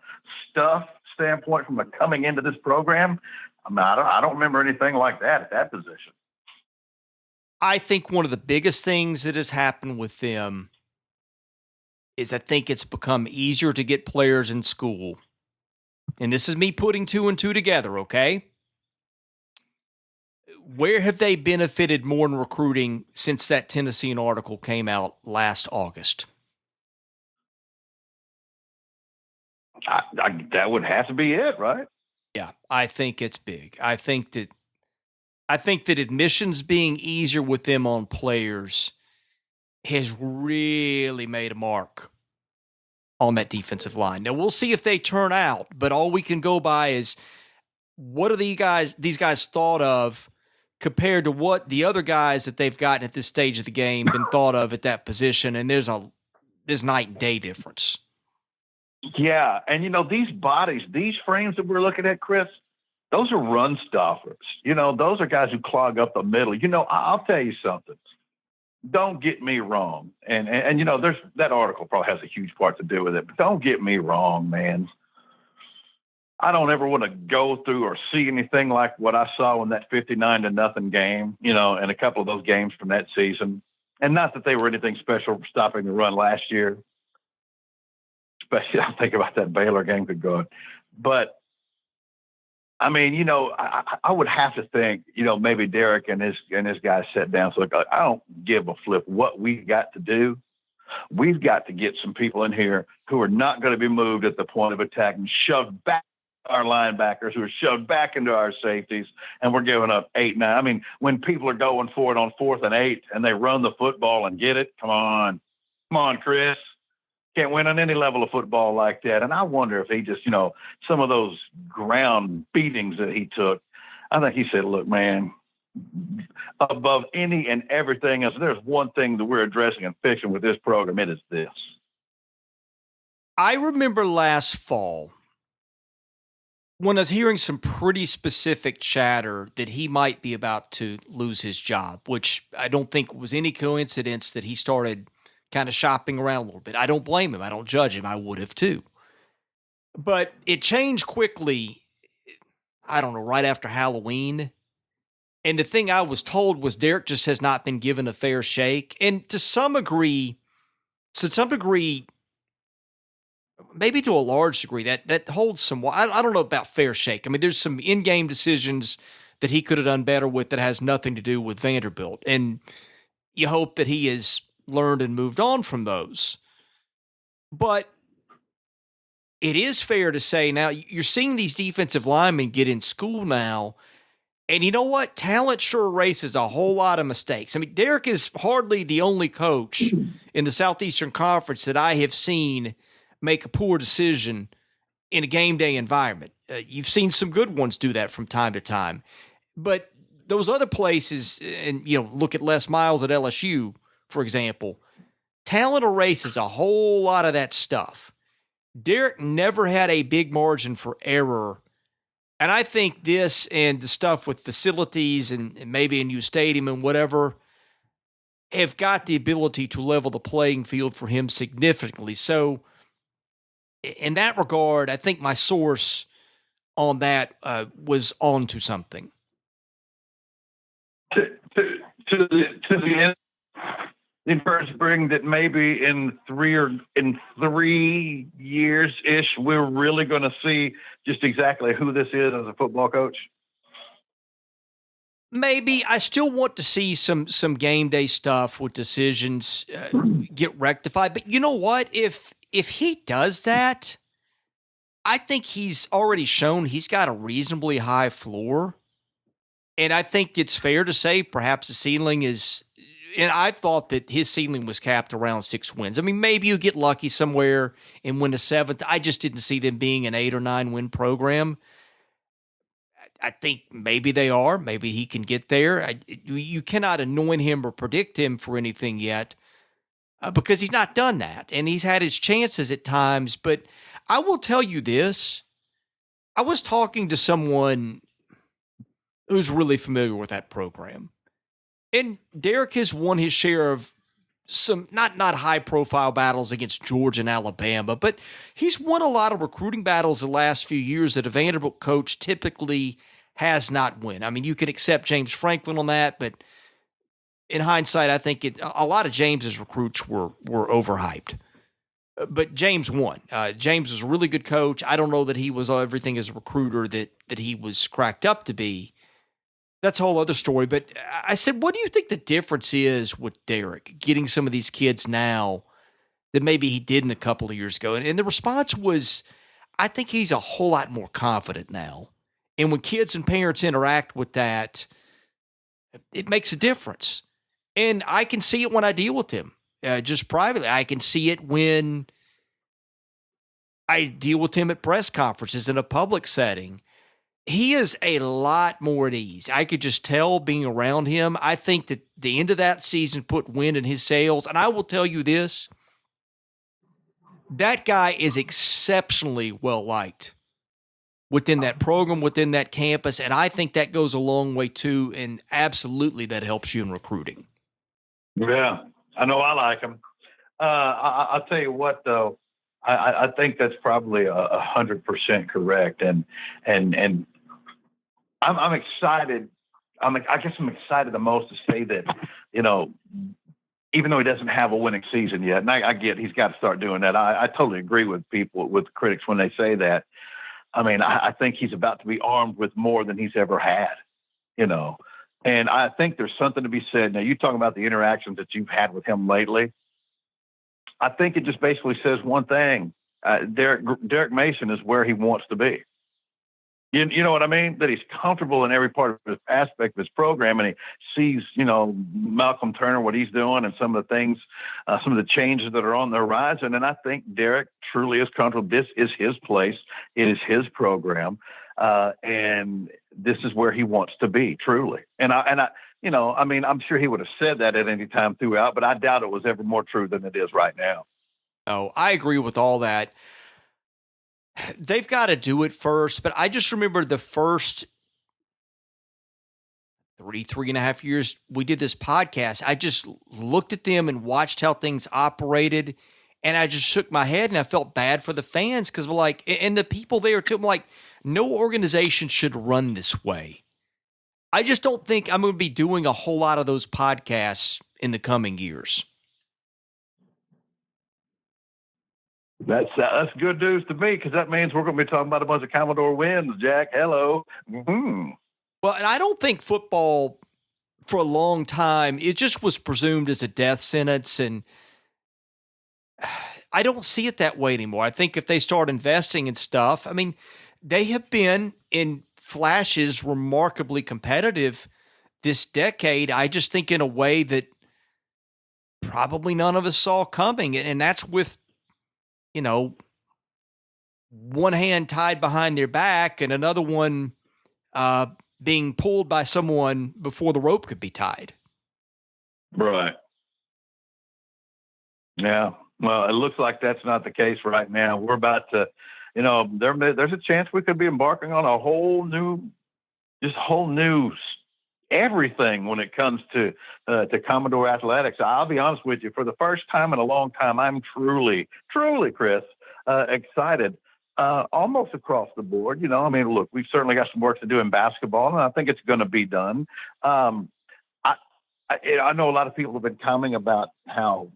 stuff standpoint, from a coming into this program, I don't remember anything like that at that position. I think one of the biggest things that has happened with them is I think it's become easier to get players in school. And this is me putting two and two together, okay? Where have they benefited more in recruiting since that Tennessean article came out last August? That would have to be it, right? Yeah, I think it's big. I think that admissions being easier with them on players has really made a mark on that defensive line. Now, we'll see if they turn out, but all we can go by is what are these guys thought of compared to what the other guys that they've gotten at this stage of the game been thought of at that position, and there's night and day difference. Yeah, and these bodies, these frames that we're looking at, Chris, those are run stoppers. Those are guys who clog up the middle. I'll tell you something. Don't get me wrong. And there's that article probably has a huge part to do with it, but don't get me wrong, man. I don't ever want to go through or see anything like what I saw in that 59-0 game, and a couple of those games from that season. And not that they were anything special for stopping the run last year. Especially, I think about that Baylor game, good God. But I mean, I would have to think, maybe Derek and his guys sat down. So I don't give a flip what we've got to do. We've got to get some people in here who are not going to be moved at the point of attack and shoved back our linebackers, who are shoved back into our safeties, and we're giving up 8-9. I mean, when people are going for it on 4th and 8 and they run the football and get it, come on, Chris. Can't win on any level of football like that. And I wonder if he just, some of those ground beatings that he took, I think he said, look, man, above any and everything else, there's one thing that we're addressing and fixing with this program. It is this. I remember last fall when I was hearing some pretty specific chatter that he might be about to lose his job, which I don't think was any coincidence that he started kind of shopping around a little bit. I don't blame him. I don't judge him. I would have too. But it changed quickly, I don't know, right after Halloween. And the thing I was told was Derek just has not been given a fair shake. And to some degree, maybe to a large degree, that holds some. I don't know about fair shake. I mean, there's some in-game decisions that he could have done better with that has nothing to do with Vanderbilt. And you hope that he has learned and moved on from those. But it is fair to say now you're seeing these defensive linemen get in school now, and you know what? Talent sure erases a whole lot of mistakes. I mean, Derek is hardly the only coach in the Southeastern Conference that I have seen make a poor decision in a game day environment. You've seen some good ones do that from time to time. But those other places, and look at Les Miles at LSU, for example, talent erases a whole lot of that stuff. Derek never had a big margin for error. And I think this and the stuff with facilities and maybe a new stadium and whatever have got the ability to level the playing field for him significantly. So in that regard, I think my source on that was on to something. To the end. encouraging that maybe in 3 years ish, we're really going to see just exactly who this is as a football coach? Maybe. I still want to see some game day stuff with decisions get rectified. But you know what? If he does that, I think he's already shown he's got a reasonably high floor. And I think it's fair to say perhaps the ceiling is, and I thought that his ceiling was capped around 6 wins. I mean, maybe you get lucky somewhere and win the 7th. I just didn't see them being an 8 or 9 win program. I think maybe they are. Maybe he can get there. You cannot anoint him or predict him for anything yet because he's not done that. And he's had his chances at times. But I will tell you this. I was talking to someone who's really familiar with that program. And Derek has won his share of some not high profile battles against Georgia and Alabama, but he's won a lot of recruiting battles the last few years that a Vanderbilt coach typically has not won. I mean, you can accept James Franklin on that, but in hindsight, I think a lot of James's recruits were overhyped. But James won. James was a really good coach. I don't know that he was everything as a recruiter that he was cracked up to be. That's a whole other story. But I said, what do you think the difference is with Derek getting some of these kids now that maybe he didn't a couple of years ago? And the response was, I think he's a whole lot more confident now. And when kids and parents interact with that, it makes a difference. And I can see it when I deal with him, just privately. I can see it when I deal with him at press conferences in a public setting. He is a lot more at ease. I could just tell being around him. I think that the end of that season put wind in his sails. And I will tell you this, that guy is exceptionally well-liked within that program, within that campus. And I think that goes a long way too. And absolutely that helps you in recruiting. Yeah, I know I like him. I'll tell you what, though. I think that's probably 100% correct. And I'm excited. I guess I'm excited the most to say that, even though he doesn't have a winning season yet, and I get he's got to start doing that. I totally agree with critics when they say that. I mean, I think he's about to be armed with more than he's ever had, And I think there's something to be said. Now, you talking about the interactions that you've had with him lately. I think it just basically says one thing. Derek Mason is where he wants to be. You know what I mean? That he's comfortable in every part of his aspect of his program, and he sees, Malcolm Turner, what he's doing, and some of the things, some of the changes that are on the horizon. And I think Derek truly is comfortable. This is his place. It is his program, and this is where he wants to be, truly. And I'm sure he would have said that at any time throughout, but I doubt it was ever more true than it is right now. Oh, I agree with all that. They've got to do it first, but I just remember the first 3.5 years we did this podcast. I just looked at them and watched how things operated, and I just shook my head, and I felt bad for the fans because we're like, and the people there too. I'm like, no organization should run this way. I just don't think I'm going to be doing a whole lot of those podcasts in the coming years. That's good news to me because that means we're going to be talking about a bunch of Commodore wins, Jack. Hello. Mm-hmm. Well, and I don't think football for a long time, it just was presumed as a death sentence, and I don't see it that way anymore. I think if they start investing in stuff, I mean, they have been in flashes remarkably competitive this decade. I just think in a way that probably none of us saw coming, and that's with one hand tied behind their back and another one being pulled by someone before the rope could be tied. Right. Yeah. Well, it looks like that's not the case right now. We're about to, there's a chance we could be embarking on a whole new everything when it comes to Commodore athletics. I'll be honest with you, for the first time in a long time, I'm truly, Chris, excited, almost across the board. Look, we've certainly got some work to do in basketball, and I think it's going to be done. I know a lot of people have been commenting about how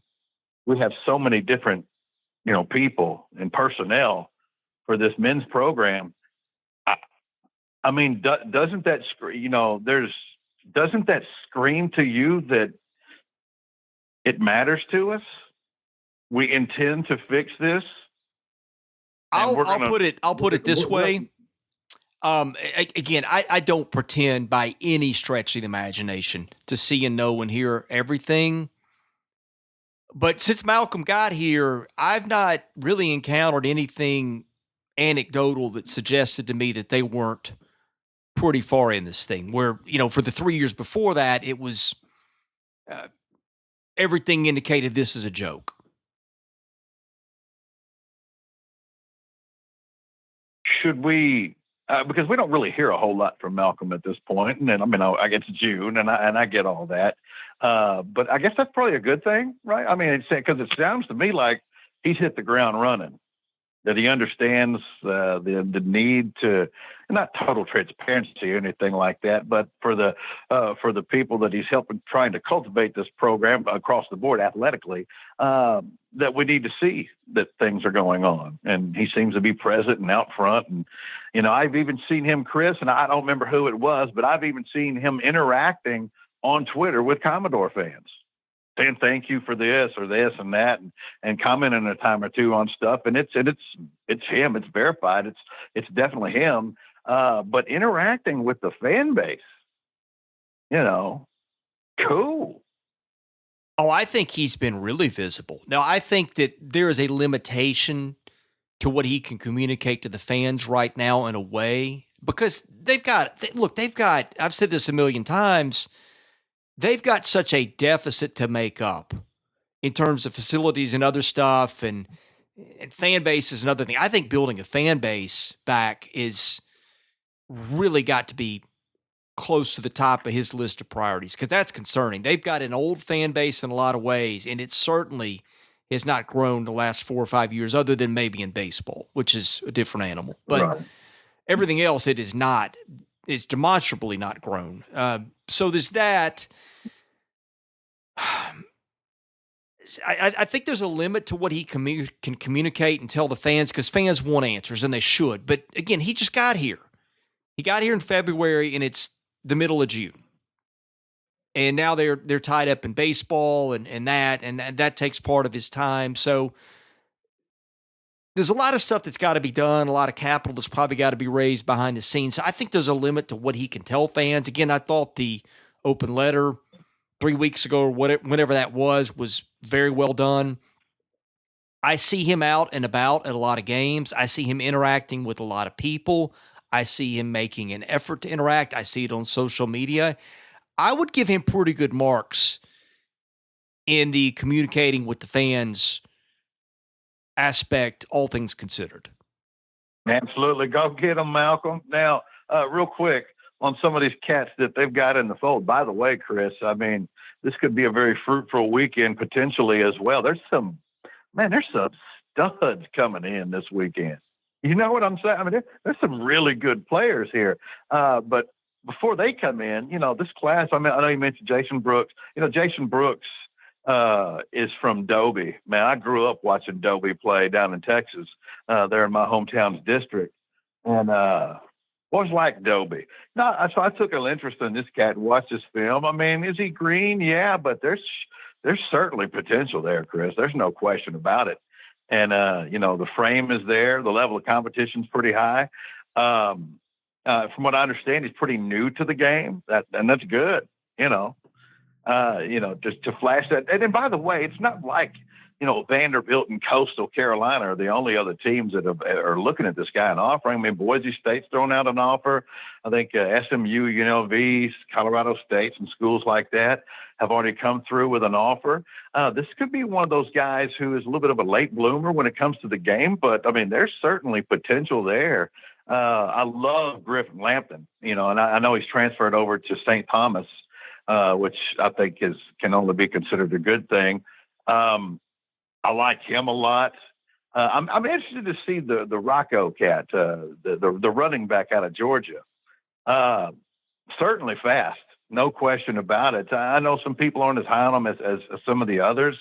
we have so many different, people and personnel for this men's program. I mean, doesn't that doesn't that scream to you that it matters to us? We intend to fix this. I'll put it this way. Again, I don't pretend by any stretch of the imagination to see and know and hear everything. But since Malcolm got here, I've not really encountered anything anecdotal that suggested to me that they weren't pretty far in this thing. Where, for the 3 years before that, it was everything indicated this is a joke. Should we? Because we don't really hear a whole lot from Malcolm at this point, and then I get to June, and I get all that, but I guess that's probably a good thing, right? I mean, because it sounds to me like he's hit the ground running, that he understands the need to, not total transparency or anything like that, but for the people that he's helping trying to cultivate this program across the board athletically, that we need to see that things are going on. And he seems to be present and out front. And, I've even seen him, Chris, and I don't remember who it was, but I've even seen him interacting on Twitter with Commodore fans, saying thank you for this or this and that, and commenting a time or two on stuff. And it's him. It's verified. It's definitely him. But interacting with the fan base, cool. Oh, I think he's been really visible. Now, I think that there is a limitation to what he can communicate to the fans right now in a way, because I've said this a million times, they've got such a deficit to make up in terms of facilities and other stuff, and fan base is another thing. I think building a fan base back is really got to be close to the top of his list of priorities, because that's concerning. They've got an old fan base in a lot of ways, and it certainly has not grown the last 4 or 5 years, other than maybe in baseball, which is a different animal. But right. Everything else, it is not. It's demonstrably not grown. So there's that. I think there's a limit to what he can communicate and tell the fans, because fans want answers, and they should. But again, he just got here. He got here in February, and it's the middle of June. And now they're tied up in baseball and that takes part of his time. So there's a lot of stuff that's got to be done, a lot of capital that's probably got to be raised behind the scenes. So I think there's a limit to what he can tell fans. Again, I thought the open letter 3 weeks ago or whenever that was very well done. I see him out and about at a lot of games. I see him interacting with a lot of people. I see him making an effort to interact. I see it on social media. I would give him pretty good marks in the communicating with the fans aspect, all things considered. Absolutely. Go get them, Malcolm. Now, real quick, on some of these cats that they've got in the fold. By the way, Chris, I mean, this could be a very fruitful weekend potentially as well. There's some studs coming in this weekend. You know what I'm saying? I mean, there's some really good players here. But before they come in, this class, I know you mentioned Jason Brooks. Jason Brooks is from Dobie. Man, I grew up watching Dobie play down in Texas, there in my hometown's district. And always liked Dobie. So I took an interest in this cat and watched this film. I mean, is he green? Yeah, but there's certainly potential there, Chris. There's no question about it. And, the frame is there. The level of competition is pretty high. From what I understand, he's pretty new to the game. And that's good, just to flash that. And then, by the way, it's not like, Vanderbilt and Coastal Carolina are the only other teams that are looking at this guy and offering. I mean, Boise State's thrown out an offer. I think SMU, UNLV, Colorado State, and schools like that have already come through with an offer. This could be one of those guys who is a little bit of a late bloomer when it comes to the game, but I mean, there's certainly potential there. I love Griffin Lampton, and I know he's transferred over to St. Thomas, which I think can only be considered a good thing. I like him a lot. I'm interested to see the Rocco cat, the running back out of Georgia. Certainly fast. No question about it. I know some people aren't as high on him as some of the others.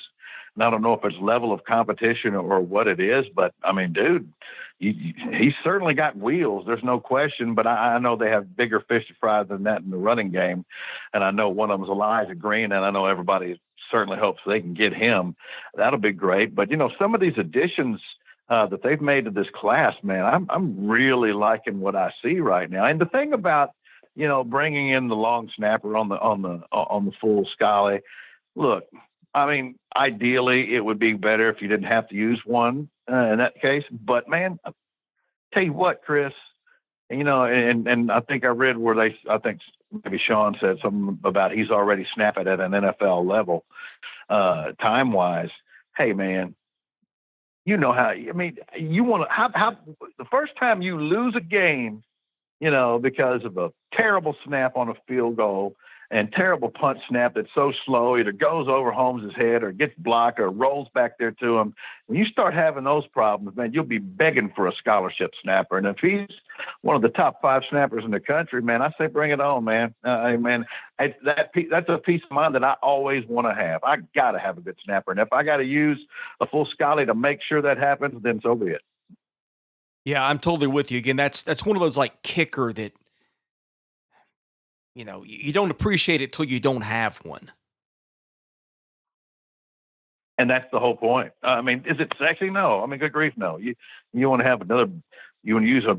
And I don't know if it's level of competition or what it is, but I mean, dude, he's certainly got wheels. There's no question, but I know they have bigger fish to fry than that in the running game. And I know one of them is Elijah Green, and I know everybody certainly hopes they can get him. That'll be great. But, some of these additions that they've made to this class, man, I'm really liking what I see right now. And the thing about, bringing in the long snapper on the full Scally, look, I mean, ideally it would be better if you didn't have to use one in that case. But man, I'll tell you what, Chris, and I think I read where I think maybe Sean said something about he's already snapping at an NFL level, time wise. Hey man, you want to how the first time you lose a game, because of a terrible snap on a field goal and terrible punt snap that's so slow, either goes over Holmes' head or gets blocked or rolls back there to him. When you start having those problems, man, you'll be begging for a scholarship snapper. And if he's one of the top 5 snappers in the country, man, I say bring it on, man. That's a peace of mind that I always want to have. I got to have a good snapper. And if I got to use a full Scally to make sure that happens, then so be it. Yeah, I'm totally with you. Again, that's one of those like kicker that, you don't appreciate it till you don't have one. And that's the whole point. I mean, is it sexy? No. I mean, good grief, no. You want to have you want to use a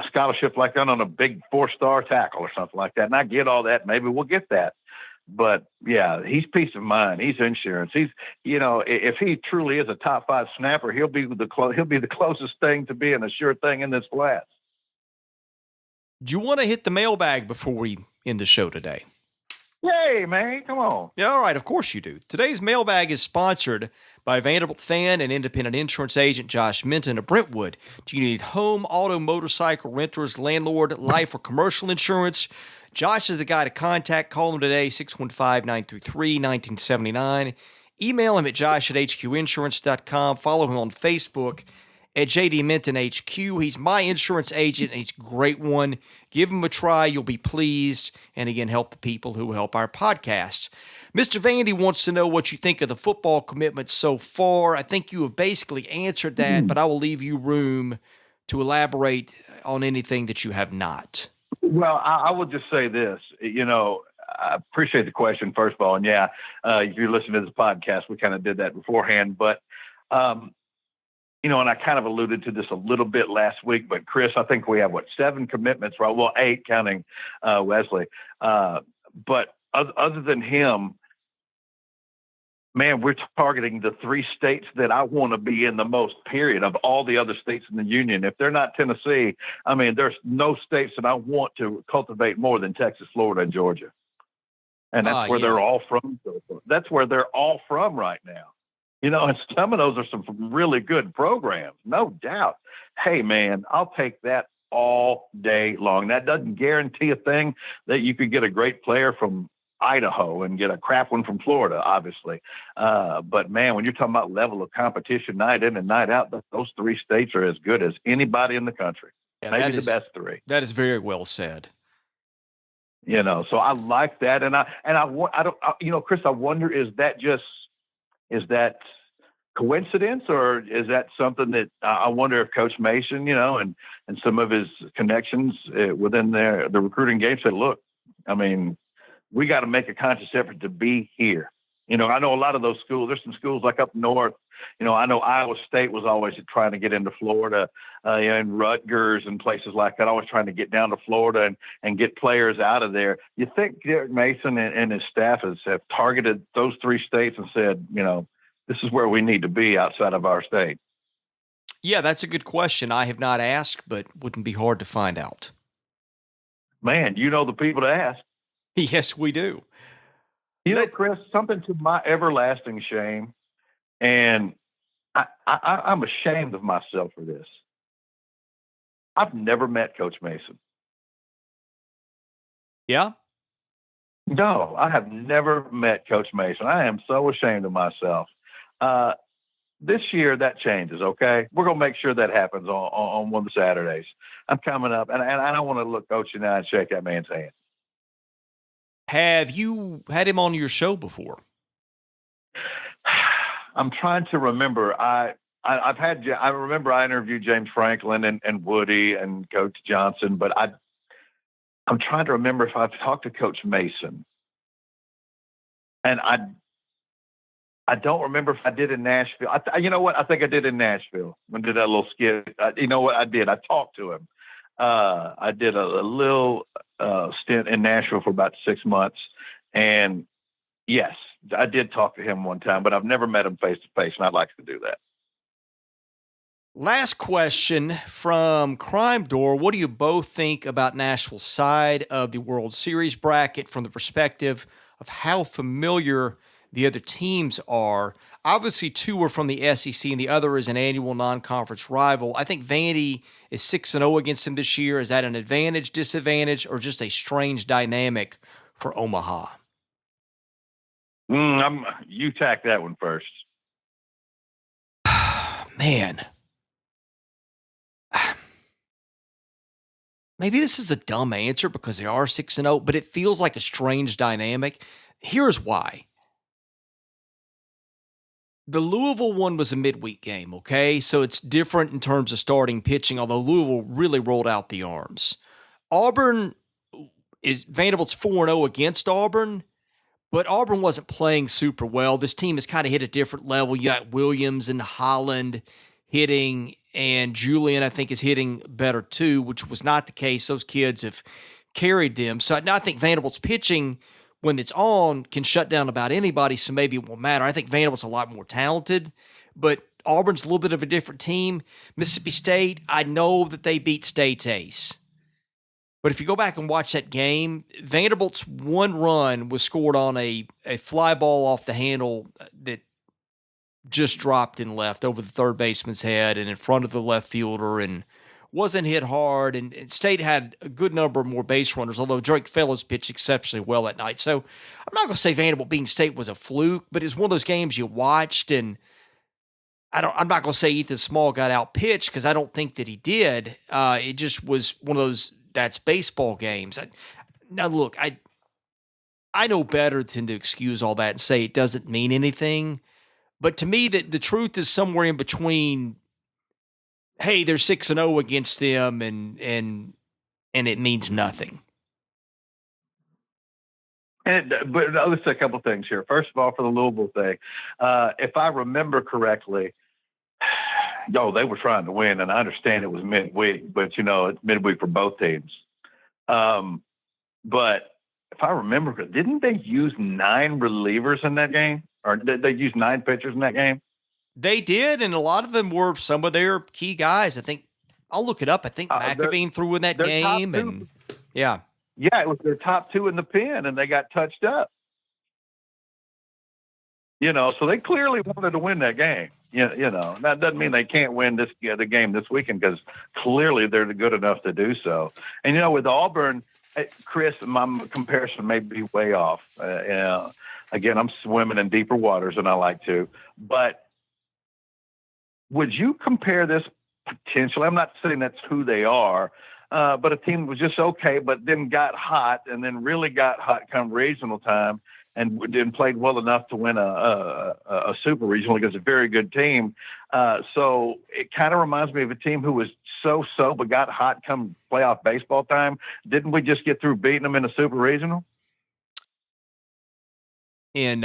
scholarship like that on a big 4-star tackle or something like that. And I get all that. Maybe we'll get that. But yeah, he's peace of mind. He's insurance. He's, if he truly is a top 5 snapper, he'll be the closest thing to being a sure thing in this class. Do you want to hit the mailbag before we end the show today? Yay, man. Come on. Yeah, all right. Of course you do. Today's mailbag is sponsored by Vanderbilt fan and independent insurance agent Josh Minton of Brentwood. Do you need home, auto, motorcycle, renters, landlord, life, or commercial insurance? Josh is the guy to contact. Call him today, 615-933-1979. Email him at josh@hqinsurance.com. Follow him on Facebook at JD Minton HQ. He's my insurance agent, and he's a great one. Give him a try. You'll be pleased. And again, help the people who help our podcast. Mr. Vandy wants to know what you think of the football commitments so far. I think you have basically answered that, but I will leave you room to elaborate on anything that you have not. Well, I will just say this. I appreciate the question, first of all. And yeah, if you're listening to this podcast, we kind of did that beforehand. But, and I kind of alluded to this a little bit last week, but Chris, I think we have 7 commitments, right? Well, 8 counting Wesley. But other than him, man, we're targeting the 3 states that I want to be in the most, period, of all the other states in the union. If they're not Tennessee, I mean, there's no states that I want to cultivate more than Texas, Florida, and Georgia. And that's where they're all from. That's where they're all from right now. And some of those are some really good programs, no doubt. Hey, man, I'll take that all day long. That doesn't guarantee a thing that you could get a great player from Idaho and get a crap one from Florida, obviously. But, man, when you're talking about level of competition night in and night out, those 3 states are as good as anybody in the country. Yeah, maybe the best 3. That is very well said. So I like that. And Chris, I wonder, is that coincidence, or is that something that I wonder if Coach Mason, and some of his connections within the recruiting game said, look, I mean, we got to make a conscious effort to be here. I know a lot of those schools, there's some schools like up north, I know Iowa State was always trying to get into Florida, and Rutgers and places like that, always trying to get down to Florida and get players out of there. You think Derek Mason and his staff have targeted those 3 states and said, this is where we need to be outside of our state? Yeah, that's a good question. I have not asked, but wouldn't be hard to find out. Man, the people to ask. Yes, we do. Chris, something to my everlasting shame, and I'm ashamed of myself for this. I've never met Coach Mason. Yeah? No, I have never met Coach Mason. I am so ashamed of myself. This year, that changes, okay? We're going to make sure that happens on one of the Saturdays. I'm coming up, and I want to look Coach in the eye and shake that man's hand. Have you had him on your show before? I'm trying to remember. I remember I interviewed James Franklin and Woody and Coach Johnson, but I'm trying to remember if I've talked to Coach Mason. And I don't remember if I did in Nashville. You know what? I think I did in Nashville when I did that little skit. You know what I did? I talked to him. I did a little stint in Nashville for about 6 months. And yes, I did talk to him one time, but I've never met him face to face, and I'd like to do that. Last question from Crime Door. What do you both think about Nashville's side of the World Series bracket from the perspective of how familiar the other teams are? Obviously, two are from the SEC and the other is an annual non-conference rival. I think Vandy is 6-0 against them this year. Is that an advantage, disadvantage, or just a strange dynamic for Omaha? You tack that one first. Man. Maybe this is a dumb answer because they are 6-0, but it feels like a strange dynamic. Here's why. The Louisville one was a midweek game, okay? So it's different in terms of starting pitching, although Louisville really rolled out the arms. Vanderbilt's 4-0 against Auburn, but Auburn wasn't playing super well. This team has kind of hit a different level. You got Williams and Holland hitting, and Julian, I think, is hitting better too, which was not the case. Those kids have carried them. So now I think Vanderbilt's pitching, when it's on, can shut down about anybody, so maybe it won't matter. I think Vanderbilt's a lot more talented, but Auburn's a little bit of a different team. Mississippi State, I know that they beat State's ace. But if you go back and watch that game, Vanderbilt's one run was scored on a fly ball off the handle that just dropped and left over the third baseman's head and in front of the left fielder and wasn't hit hard. And State had a good number of more base runners, although Drake Fellows pitched exceptionally well that night. So I'm not going to say Vanderbilt beating State was a fluke, but it's one of those games you watched, and I'm not going to say Ethan Small got outpitched because I don't think that he did. It just was one of those that's baseball games. Now, look, I know better than to excuse all that and say it doesn't mean anything. But to me, the truth is somewhere in between, hey, they're 6-0 against them, and it means nothing. But let's say a couple things here. First of all, for the Louisville thing, if I remember correctly, they were trying to win, and I understand it was midweek, but it's midweek for both teams. But if I remember, didn't they use 9 relievers in that game, or did they use 9 pitchers in that game? They did, and a lot of them were some of their key guys. I think I'll look it up. I think McAveen threw in that game, and yeah, it was their top 2 in the pen, and they got touched up. So they clearly wanted to win that game. That doesn't mean they can't win the game this weekend, because clearly they're good enough to do so. And with Auburn, Chris, my comparison may be way off. Again, I'm swimming in deeper waters than I like to. But would you compare this potentially? I'm not saying that's who they are, but a team was just okay, but then got hot, and then really got hot come regional time, and then played well enough to win a super regional against a very good team. So it kind of reminds me of a team who was so, but got hot come playoff baseball time. Didn't we just get through beating them in a super regional? In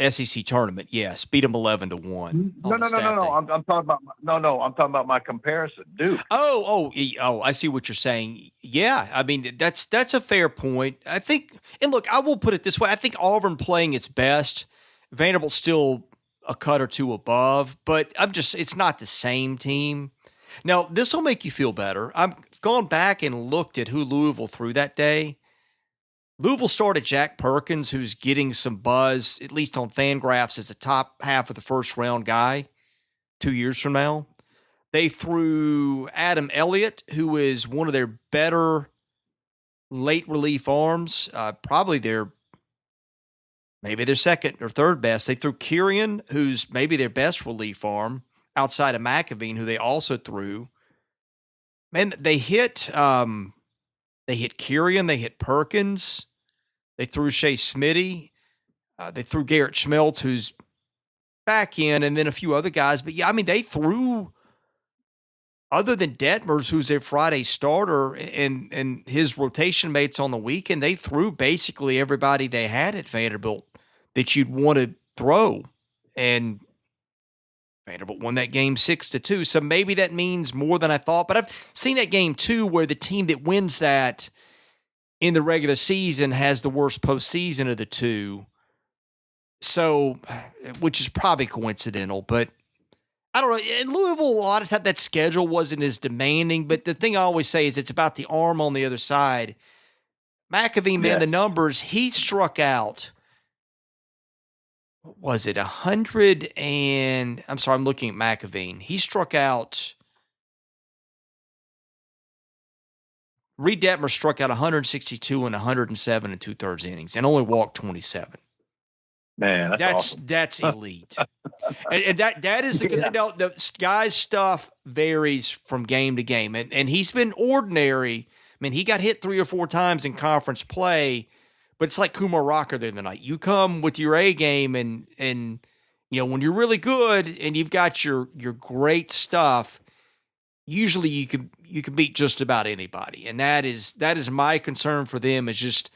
SEC tournament, yes, beat them 11-1. No. I'm talking about my comparison, Duke. Oh, I see what you're saying. Yeah, I mean that's a fair point. I think, and look, I will put it this way: I think Auburn playing its best, Vanderbilt's still a cut or two above, but it's not the same team. Now, this will make you feel better. I've gone back and looked at who Louisville threw that day. Louisville started Jack Perkins, who's getting some buzz, at least on Fangraphs, as a top half of the first round guy 2 years from now. They threw Adam Elliott, who is one of their better late relief arms, probably maybe their second or third best. They threw Kirian, who's maybe their best relief arm, outside of McAveen, who they also threw. Man, they hit Kirian, they hit Perkins. They threw Shea Smitty. They threw Garrett Schmeltz, who's back in, and then a few other guys. But, yeah, I mean, they threw – other than Detmers, who's their Friday starter, and his rotation mates on the weekend, they threw basically everybody they had at Vanderbilt that you'd want to throw. And Vanderbilt won that game 6-2. So maybe that means more than I thought. But I've seen that game too, where the team that wins that in the regular season has the worst postseason of the two. So, which is probably coincidental, but I don't know. In Louisville, a lot of times that schedule wasn't as demanding, but the thing I always say is it's about the arm on the other side. McAveen, man, the numbers, he struck out. What was it? 100 and I'm sorry, I'm looking at McAveen. He struck out. Reed Detmer struck out 162 and 107 and 2/3 innings and only walked 27. Man, that's awesome. That's elite. and that is because the guy's stuff varies from game to game. And he's been ordinary. I mean, he got hit 3 or 4 times in conference play, but it's like Kumar Rocker the other night. You come with your A game and you know, when you're really good and you've got your great stuff, usually you can beat just about anybody. And that is my concern for them, is just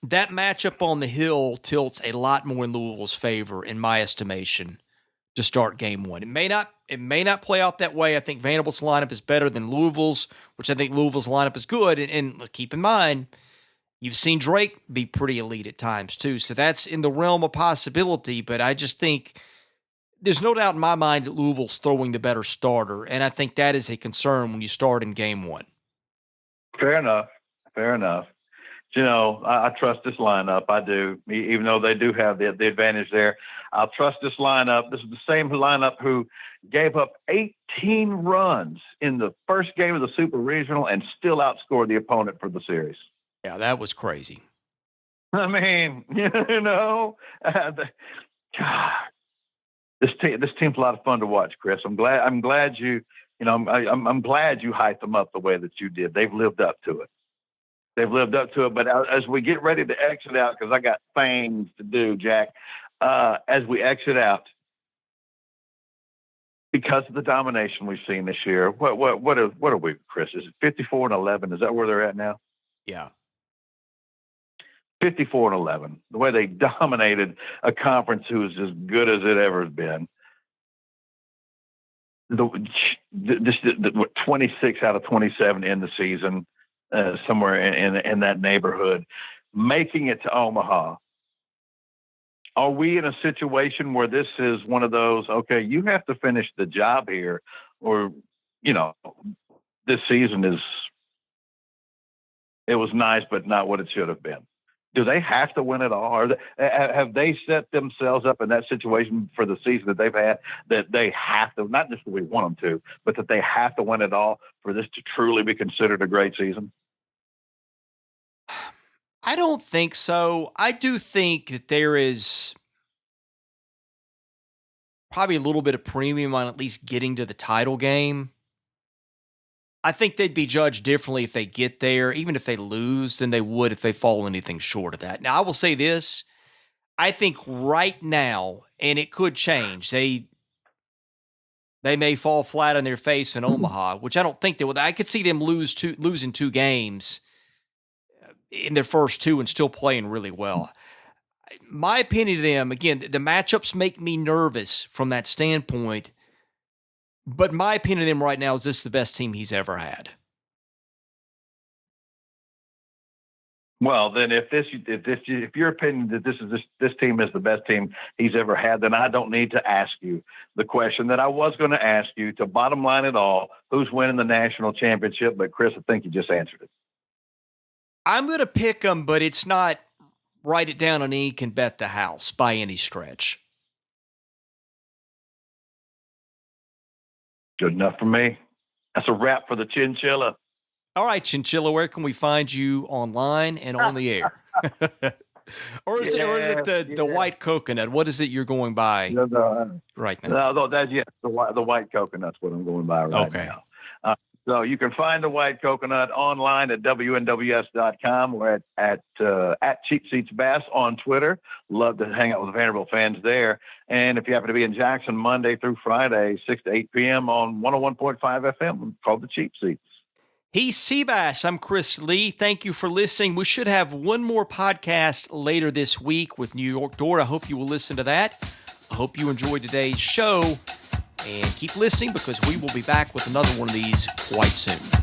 that matchup on the hill tilts a lot more in Louisville's favor, in my estimation, to start game one. It may not play out that way. I think Vanderbilt's lineup is better than Louisville's, which I think Louisville's lineup is good. And keep in mind, you've seen Drake be pretty elite at times too. So that's in the realm of possibility. But I just think there's no doubt in my mind that Louisville's throwing the better starter. And I think that is a concern when you start in game one. Fair enough. You know, I trust this lineup. I do, even though they do have the advantage there. I'll trust this lineup. This is the same lineup who gave up 18 runs in the first game of the Super Regional and still outscored the opponent for the series. Yeah, that was crazy. I mean, you know, God, this team's a lot of fun to watch, Chris. I'm glad you know, I'm glad you hyped them up the way that you did. They've lived up to it. But as we get ready to exit out, because I got things to do, Jack, as we exit out, because of the domination we've seen this year, what are we, Chris? Is it 54-11? Is that where they're at now? Yeah. 54-11. The way they dominated a conference who is as good as it ever has been. The 26 out of 27 in the season. Somewhere in that neighborhood, making it to Omaha. Are we in a situation where this is one of those, okay, you have to finish the job here, or, you know, this season it was nice, but not what it should have been? Do they have to win it all? Or have they set themselves up in that situation for the season that they've had, that they have to, not just that we want them to, but that they have to win it all for this to truly be considered a great season? I don't think so. I do think that there is probably a little bit of premium on at least getting to the title game. I think they'd be judged differently if they get there, even if they lose, than they would if they fall anything short of that. Now, I will say this. I think right now, and it could change, they may fall flat on their face in Omaha, which I don't think they would. I could see them losing 2 games in their first 2 and still playing really well. My opinion of them, again, the matchups make me nervous from that standpoint, but my opinion of them right now is this is the best team he's ever had. Well, then if your opinion that this team is the best team he's ever had, then I don't need to ask you the question that I was going to ask you to bottom line it all: who's winning the national championship? But Chris, I think you just answered it. I'm going to pick them, but it's not write it down on ink and bet the house by any stretch. Good enough for me. That's a wrap for the Chinchilla. All right, Chinchilla, where can we find you online and on the air? or is it the white coconut? What is it you're going by right now? No, the white coconut's what I'm going by right now. So you can find the White Coconut online at WNWS.com. We're at Cheap Seats Bass on Twitter. Love to hang out with Vanderbilt fans there. And if you happen to be in Jackson Monday through Friday, 6 to 8 p.m. on 101.5 FM, called the Cheap Seats. He's Seabass. I'm Chris Lee. Thank you for listening. We should have one more podcast later this week with New York Door. I hope you will listen to that. I hope you enjoyed today's show. And keep listening because we will be back with another one of these quite soon.